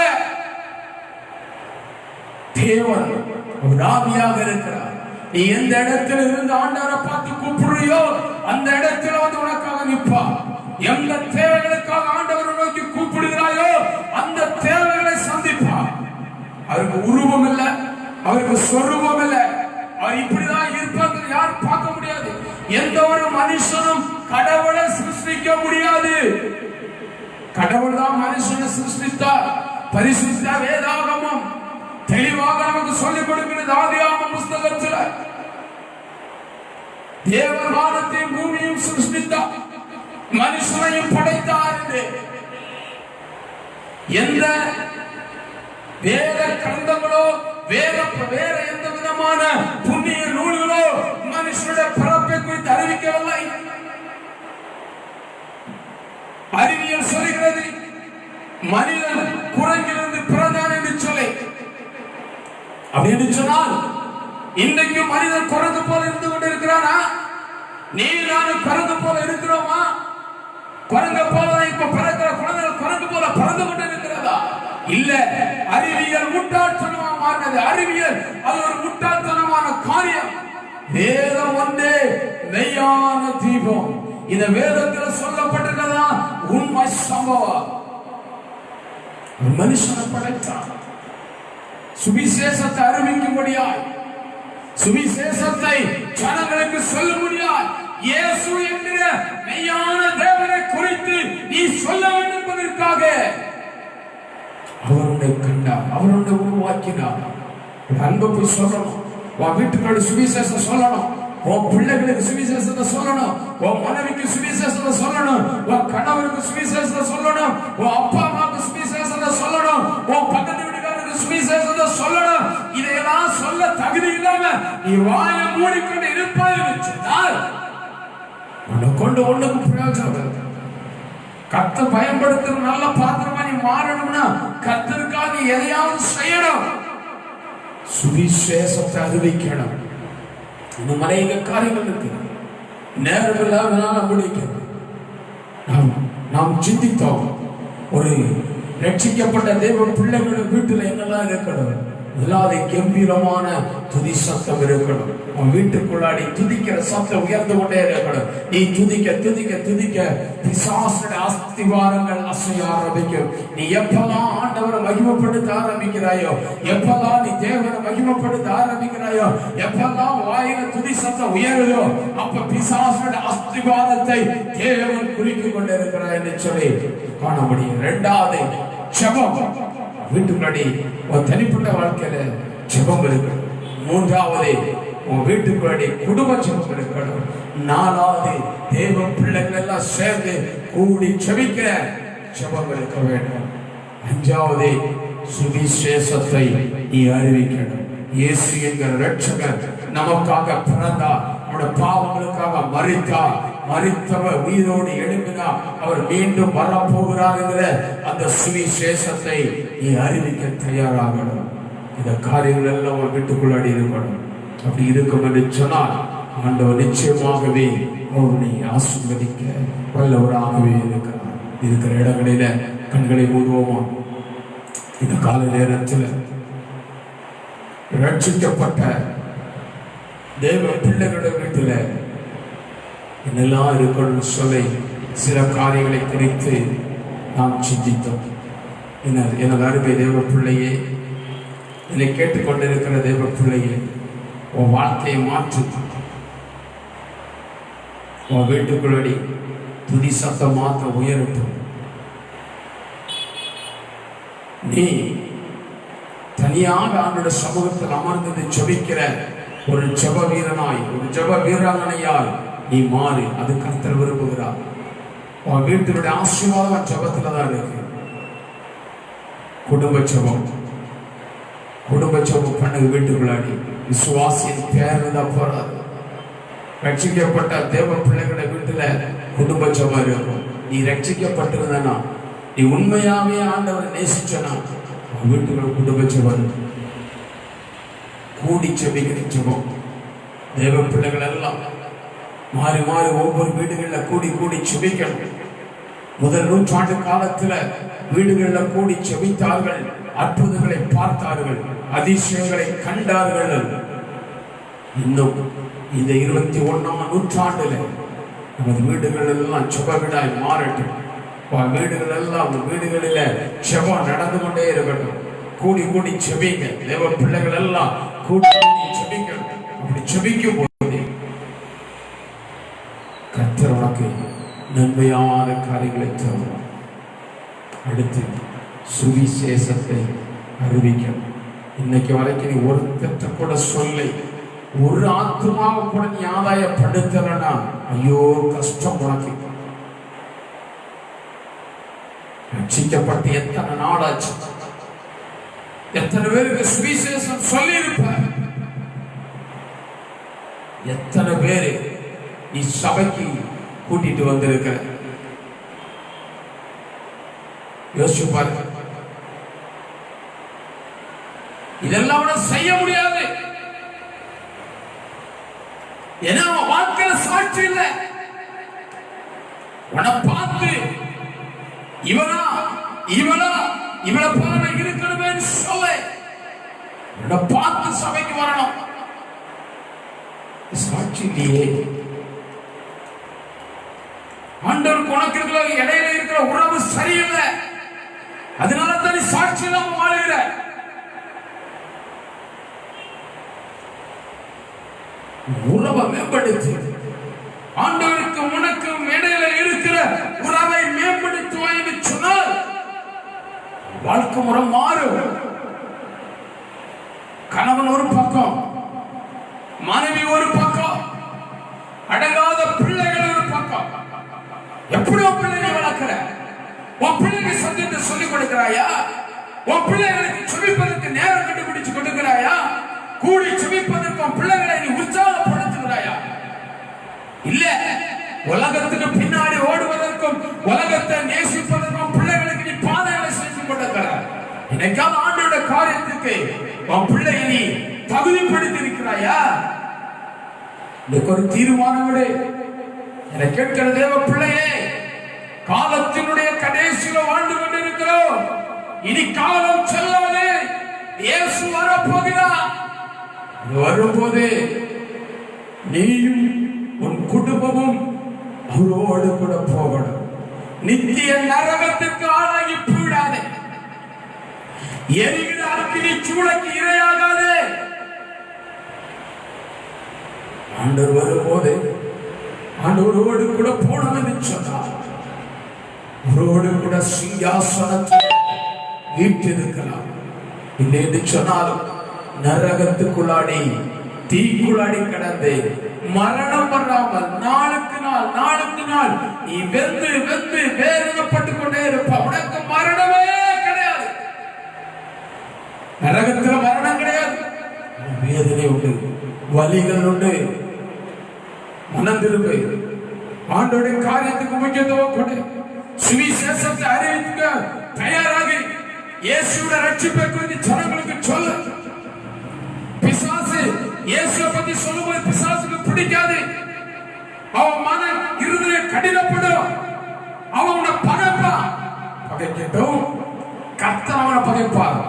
தேவன் ஒரு ஆவியாக இருக்கிறார். நீ எந்த இடத்துல இருந்து ஆண்டவரை பார்த்து கூப்பிடுறியோ அந்த இடத்துல வந்து உனக்காக நிற்பார். எந்த தேவைகளுக்காக ஆண்டவரை நோக்கி கூப்பிடுகிறாயோ அந்த தேவைகளை சந்திப்பார். அவருக்கு உருவம் இல்லை, அவருக்கு சொரூபம் இல்லை. அவர் இப்படிதான் இருப்பாங்க, யாரும் பார்க்க முடியாது. எந்த ஒரு மனுஷனும் கடவுளை சிருஷ்டிக்க முடியாது. கடவுள் தான் மனுஷனை சிருஷ்டித்தார். பரிசுத்த வேதாகமம் தெளிவாக நமக்கு சொல்லிக் கொடுக்கிறது. ஆதியாகம புஸ்தகத்தில் தேவன் வானத்தையும் பூமியையும் சிருஷ்டித்தார், மனுஷனையும் படைத்தார். எந்த வேத கிரந்தங்களோ வேற எந்த விதமான புண்ணிய நூல்களோ மனுஷனுடைய பிறப்பை குறித்து அறிவிக்கவில்லை. அறிவியல் சொல்கிறது மனிதன் குரங்கிலிருந்து பிறந்தான் என்று சொல்லி. அப்படின்னு சொன்னால் இன்றைக்கு மனிதன் குரங்கு போல இருந்து கொண்டு இருக்கிறானா? நீ நானும் குரங்கு போல இருக்கிறோமா? குரங்கு போல இப்ப பிறக்கிற குழந்தைகள் குரங்கு போல பிறந்து கொண்டு இருக்கிறதா? இல்ல. அறிவியல் முட்டாள்தனமா மாறினது. அறிவியல் அது ஒரு முட்டாள்தனமான காரியம். வேதம் ஒன்றே மெய்யான தீபம். இந்த வேதத்தில் சொல்லப்பட்டிருக்கிறதா உண்மை சம்பவம். மனுஷனை படைத்தான் சுவிசேஷத்தை அறிவிக்கும்படியாய், சுவிசேஷத்தை ஜனங்களுக்கு சொல்லும்படியாய். இயேசு என்கிற மெய்யான தேவனை குறித்து நீ சொல்ல வேண்டும் என்பதற்காக அவருடைய கண்டார், அவருடைய உருவாக்கினார். அன்பு போய் சொல்லணும். உன் வீட்டுக்கு சுவிசேஷம் சொல்லணும். உன் பிள்ளைகளுக்கு சுவிசேஷத்தை சொல்லணும். உன் மனைவிக்கு சுவிசேஷத்தை சொல்லணும். உன் கணவருக்கு சுவிசேஷத்தை சொல்லணும். உன் அப்பா அம்மாவுக்கு சுவிசேஷத்தை சொல்லணும். உன் பக்கத்து வீட்டுக்காரருக்கு சுவிசேஷத்தை சொல்லணும். இதையெல்லாம் சொல்ல தகுதி இல்லாம நீ வாயை மூடிக்கொண்டு இருப்பாய் சொன்னால் உன்னை கொண்டு ஒண்ணுக்கு பிரயோஜனம். கத்த பயன்படுத்துற நல்ல பாத்திரமா நீ மாறணும்னா கத்தருக்காக நீ எதையாவது செய்யணும். சுவிசேஷத்தை அறிவிக்கணும். இன்னும் அநேக காரியங்கள் இருக்கு. நேரம் இல்லாதனால முடிக்கிறது. நாம் சிந்தித்தோம். ஒரு ரட்சிக்கப்பட்ட தேவ பிள்ளைகள் வீட்டுல என்னெல்லாம் இருக்கணும்? இல்லாத கம்பீரமான துதி சத்தம் இருக்கணும். உன் வீட்டுக்குள்ளாடி துதிக்கிற சத்தம் உயர்ந்து கொண்டே இருக்கணும். நீ துதிக்க துதிக்க துதிக்க பிசாசுடைய அஸ்திவாரங்கள் அசைய ஆரம்பிக்கும். நீ எப்பெல்லாம் ஆண்டவரை மகிமைப்படுத்த ஆரம்பிக்கிறாயோ, எப்பெல்லாம் நீ தேவனை மகிமைப்படுத்த ஆரம்பிக்கிறாயோ, எப்பெல்லாம் வாயில துதி சத்தம் உயருதோ, அப்ப பிசாசுடைய அஸ்திவாரத்தை தேவன் குறித்துக் கொண்டிருக்கிறார் என்று சொல்லி காண முடியும். இரண்டாவது ஜெபம். வீட்டுக்குள்ளாடி உன் தனிப்பட்ட வாழ்க்கையில ஜெபம் இருக்கணும். மூன்றாவது உன் வீட்டுக்குள்ளாடி குடும்ப ஜெபம் இருக்கணும். நாலாவது தேவ பிள்ளைகள் எல்லாம் சேர்ந்து கூடி ஜெபிக்கிற ஜெபம் இருக்க வேண்டும். அஞ்சாவது சுவிசேஷத்தை நீ அறிவிக்கணும். இயேசு என்கிற இரட்சகர் நமக்காக பிறந்தார், நம்முடைய பாவங்களுக்காக மரித்தார், மரித்தவர் உயிரோடு எழுப்பினார், அவர் மீண்டும் வரப்போகிறார் என்கிற அந்த சுவிசேஷத்தை நீ அறிவிக்க தயாராகணும். இந்த காரியங்கள் எல்லாம் ஒரு வீட்டுக்குள்ளாடி இருக்கணும். அப்படி இருக்கும் என்று சொன்னால் ஆண்டவர் நிச்சயமாகவே அவனை ஆசீர்வதிக்க வல்லவராகவே இருக்கிற இடங்களில கண்களை மூடுவோமா? இந்த கால நேரத்தில் ரட்சிக்கப்பட்ட தேவ பிள்ளைகளுடைய வீட்டில் என்னெல்லாம் இருக்கணும்னு சொல்லி சில காரியங்களை குறித்து நாம் சிந்தித்தோம். எனது அருமை தேவ பிள்ளையே, என்னை கேட்டுக்கொண்டிருக்கிற தேவ பிள்ளையே, உன் வாழ்க்கையை மாற்று. உன் வீட்டுக்குள்ளடி துதி சத்தம் மாற்ற உயரட்டும். நீ தனியாக ஆண்டோட சமூகத்தில் அமர்ந்தது ஜெபிக்கிற ஒரு ஜெப வீரனாய், ஒரு ஜெப வீராங்கனையாய் நீ மாறி. அது கர்த்தர் விரும்புகிறார். உன் வீட்டினுடைய ஆசீர்வாதம் ஜெபத்துல தான் இருக்கு. குடும்ப ஜெபம் பண்ணுங்க. வீட்டுக்குள்ளாடி விசுவாசியின் பேர் தான் போறாது. ரட்சிக்கப்பட்ட தேவ பிள்ளைகளை வீட்டுல குடும்ப ஜெபம் இருக்கும். நீ ரட்சிக்கப்பட்டிருந்தனா, நீ உண்மையாவே ஆண்டவரை நேசிச்சனா, வீட்டுக்குள்ள குடும்ப ஜெபம், கூடி ஜெபிக்கிற ஜெபம். தேவ பிள்ளைகள் எல்லாம் மாறி மாறி ஒவ்வொரு வீடுகளில் கூடி ஜெபிக்கணும். முதல் நூற்றாண்டு காலத்துல வீடுகளில் கூடி ஜெபித்தார்கள், அற்புதங்களை பார்த்தார்கள், அதிசயங்களை கண்டார்கள். இன்னும் இந்த 21ஆம் நூற்றாண்டுல நமது வீடுகள் எல்லாம் ஜெப வீடாய் மாறட்டும். வீடுகள் எல்லாம் வீடுகளில ஜெபம் நடந்து கொண்டே இருக்கட்டும். கூடி ஜெபிங்க. தேவ பிள்ளைகள் எல்லாம் கூடி ஜெபிக்கணும். அப்படி ஜெபிக்கும் போது கர்த்தர் உனக்கு நன்மையான காரியங்களை தருவார். அடுத்து சுவிசேஷத்தை அறிவிக்கணும். இன்னைக்கு வரைக்கும் நீ ஒருத்தட்ட கூட சொல்லி ஒரு ஆத்மாவை கூட நீ ஆதாயப்படுத்தலனா ஐயோ கஷ்டம் உனக்கு. ரட்சிக்கப்பட்டு எத்தனை நாளாச்சு, எத்தனை பேருக்கு சுவிசேஷம் சொல்லி இருப்ப, எத்தனை பேரு நீ சபைக்கு கூட்டிட்டு வந்திருக்க. யோசிச்சு பாருங்க. இதெல்லாம் செய்ய முடியாது. ஏன்னா வாழ்க்கையில சாட்சி இல்லை. உன்னை பார்த்து இவளை போல இருக்கணுமே சொல்ல உன்னை பார்த்து சபைக்கு வரணும். சாட்சி இல்லையே. ஆண்டவருக்கு உனக்கு இருக்கிற இடையில இருக்கிற உறவு சரியில்லை. அதனால தான் நீ சாட்சி இல்லாம வாழுகிற. உறவை மேம்படுத்து. ஆண்டவருக்கு உனக்கு இடையில இருக்கிற உறவை மேம்படுத்துவாய் என்று சொன்னால் வாழ்க்கை முறை மாறும். கணவன் ஒரு பக்கம், மனைவி ஒரு பக்கம், அடங்காத பிள்ளைகள் ஒரு பக்கம். எப்படி உன் பிள்ளைகளை வளர்க்கிற? உன் பிள்ளைக்கு சத்தியத்தை சொல்லிக் கொடுக்கிறாயா? உன் பிள்ளைகளுக்கு செபிப்பதற்கு நேரம் கண்டுபிடிச்சு கொடுக்கிறாயா? கூடி செபிப்பதற்கு உன் பிள்ளைகளை நீ உற்சாகப்படுத்துகிறாயா? இல்ல, உலகத்துக்கு பின்னாடி ஓடுவதற்கும் உலகத்தை நேசிப்பதற்கும் பிள்ளைகளுக்கு நீ பாதைகளை செஞ்சு கொண்டிருக்கிற. என்னைக்காவது ஆண்டோட காரியத்துக்கு உன் பிள்ளையை நீ தகுதிப்படுத்தி இருக்கிறாயா? இதுக்கு ஒரு தீர்மானம் விடு. என்னை கேட்கிற தேவ பிள்ளையே, காலத்தினுடைய கடைசியில வாழ்ந்து கொண்டிருக்கிறோம். இனி காலம் செல்லாது. இயேசு வரப்போகிறார். வரும்போது நீயும் உன் குடும்பமும் அவரோடு கூட போகணும். நித்திய நரகத்துக்கு ஆளாகி போயிடாதே. எரிகிற அக்கினி சூளைக்கு இரையாகாதே. ஆண்டவர் வரும்போது ஆண்டவரோடு கூட போனோம் என்று சொன்னார். அவரோடு கூட சிங்காசனத்தில் வீட்டிருக்கலாம். இல்லை என்று சொன்னாலும் நரகத்துக்குள்ளாடி தீக்குள்ளாடி கடந்து மரணம் வராமல் நாளுக்கு நாள் நீ வெந்து வேதனைப்பட்டு கொண்டே இருப்ப. உனக்கு மரணமே கிடையாது. நரகத்துல மரணம் கிடையாது. வேதனை உண்டு, வலிகள் உண்டு. மனம் திரும்பு, ஆண்டோடைய காரியத்துக்கு முக்கியத்துவம் கொடு, சுவிசேஷத்தை அறிவிக்க தயாராகி இயேசுவோட ரட்சிப்பை குறித்து ஜனங்களுக்கு சொல்லு. பிசாசு இயேசுவை பத்தி சொல்லும்போது பிசாசுக்கு பிடிக்காது. அவன் மனம் இருதய கடினப்படும். அவனை பகைப்பான். பகைக்கட்டும், கர்த்தர் அவனை பகைப்பார்.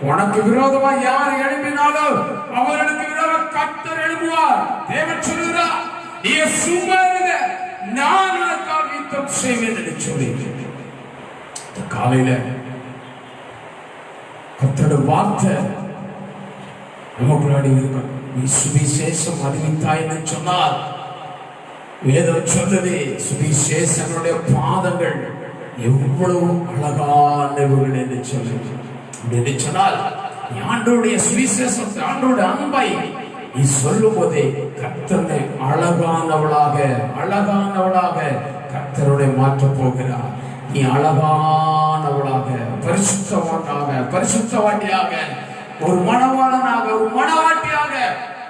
உனக்கு விரோதமா யார் எழுப்பினாலும் அவர்களுக்கு விரோதம் கர்த்தர் எழுப்புவார். தேவன் சொல்லுகிறார், நீ சும்மா இருங்க, நான் உனக்காக யுத்தம் செய்வேன் என்று சொல்லி காலையில கர்த்தருடைய வார்த்தை நமக்குள்ளாடி இருக்கணும். நீ சுவிசேஷம் அறிவித்தாய் என்று சொன்னால் வேதம் சொல்லுது, சுவிசேஷனுடைய பாதங்கள் எவ்வளவு அழகானவர்கள் என்று சொல்லி சொன்னால், நீ ஆண்டவருடைய சுவிசேஷத்தை, ஆண்டவருடைய அன்பை நீ சொல்லும் போதே கர்த்தரை அழகானவளாக கர்த்தருடைய மாற்றப் போகிறார். நீ அழகானவளாக, பரிசுத்தவாட்டியாக, ஒரு மணவாளனாக, ஒரு மணவாட்டியாக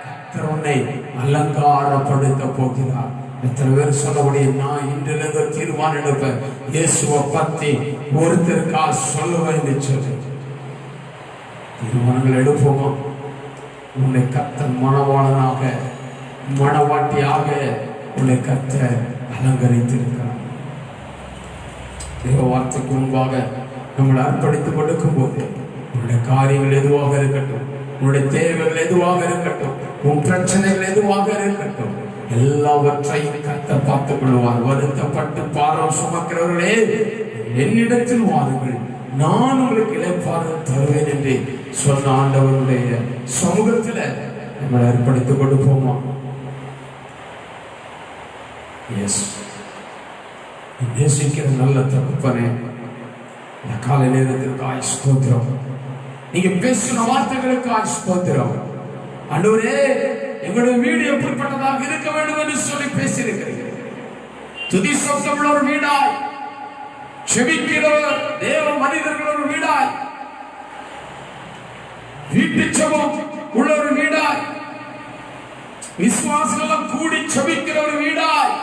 கர்த்தர் உன்னை அலங்காரப்படுத்த போகிறார். எத்தனை பேர் சொல்லக்கூடிய, நான் இன்றிலிருந்து தீர்மானம் எடுப்பேன், இயேசுவை பத்தி ஒருத்தருக்கா சொல்லுவேன் என்று சொல்லி தீர்மானங்கள் எடுப்போமா? உன்னை கர்த்தர் மணவாளனாக, மணவாட்டியாக உன்னை கர்த்தர் அலங்கரித்திருக்கிறார். தேவ வார்த்தைக்கு முன்பாக நம்மளை அர்ப்பணித்துக் கொடுக்கும் போது உன்னுடைய காரியங்கள் எதுவாக இருக்கட்டும், உன்னுடைய தேவைகள் எதுவாக இருக்கட்டும், உன் பிரச்சனைகள் எதுவாக இருக்கட்டும், எல்லாவற்றையும் கர்த்தர் பார்த்துக் கொள்வார். வருத்தப்பட்டு பாரம் சுமக்கிறவர்களே, என்னிடத்தில் வாருங்கள், நான் உங்களுக்கு இளைப்பாறுதல் தருவேன் என்று சொன்ன ஆண்டவருடைய சமூகத்தில் நம்மளை அர்ப்பணித்துக் கொடுப்போமா? நேசிக்கிற நல்ல தகப்பனே, இந்த காலை நேரத்திற்காக ஸ்தோத்திரம். நீங்க பேசின வார்த்தைகளுக்காக ஸ்தோத்திரம். ஆண்டவரே, எங்களுடைய வீடு எப்படிப்பட்டதாக இருக்க வேண்டும் என்று சொல்லி பேசியிருக்கிறீர்கள். துதி சப்தமுள்ள ஒரு வீடாய், செபிக்கிற தேவ மனிதர்கள் ஒரு வீடாய், வீட்டு செபம் உள்ள ஒரு வீடாய், விசுவாசிகள் கூடி செபிக்கிற ஒரு வீடாய்,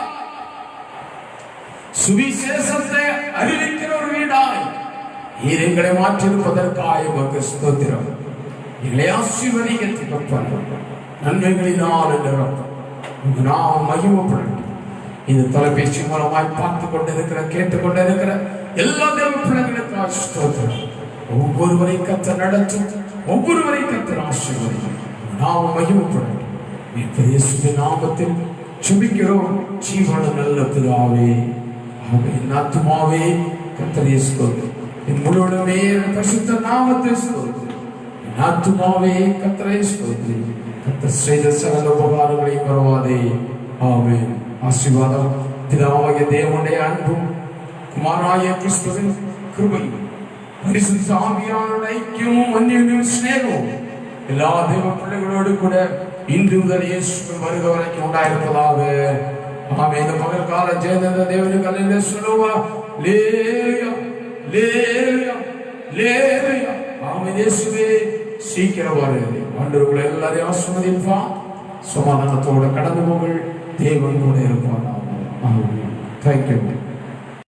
சுவிசேஷத்தை அறிவிக்கிற ஒரு வீடாய் நீர் எங்களை மாற்றிருப்பதற்காக உமக்கு ஸ்தோத்திரம். எங்களை ஆசீர்வதிக்க நன்மைகளினால் நாம் மகிமைப்படட்டும். இந்த தொலைபேசி மூலமாய் பார்த்து கொண்டிருக்கிற, கேட்டுக்கொண்டிருக்கிற எல்லா தேவ பிள்ளைகளுக்காக ஸ்தோத்திரம். ஒவ்வொருவரை கர்த்தர் நடத்தும், ஒவ்வொருவரை கர்த்தர் ஆசீர்வதிக்கும். நாம் மகிமைப்படட்டும். இயேசுவின் நாமத்தில் ஜெபிக்கிறோம் ஜீவன நல்ல பிதாவே. என் ஆத்துமாவே கர்த்தரை ஸ்தோத்திரி, என் முழுவதுமே பரிசுத்த நாமத்தை ஸ்தோத்திரி. என் ஆத்துமாவே கர்த்தரை ஸ்தோத்திரி. கர்த்தர் செய்த சகல உபகாரங்களை மறவாதே. ஆமென். ஆசீர்வாதம் பிதாவாகிய தேவனுடைய அன்பும் குமாரனாகிய கிறிஸ்துவின் கிருபையும் பரிசுத்த ஆவியானவருடைய ஐக்கியமும் அன்யோன்ய ஸ்நேகமும் எல்லா தேவ பிள்ளைகளோடு கூட இன்று முதல் இயேசுவின் வருகை வரைக்கும் உண்டாயிருப்பதாக. ஆமென். இந்த பகல் கால ஜெயந்த தேவனுக்கு அல்லேலூயா சொல்லுவா. லேலுயா லேலுயா லேலுயா. ஆமென். இயேசுவே சீக்கிரம் வருகிறது. ஆண்டவர்கள் எல்லாரையும் ஆசீர்வதிப்பார். சமாதானத்தோட கடந்து போங்கள். தேவன் கூட இருப்பார். ஆமென். Thank you.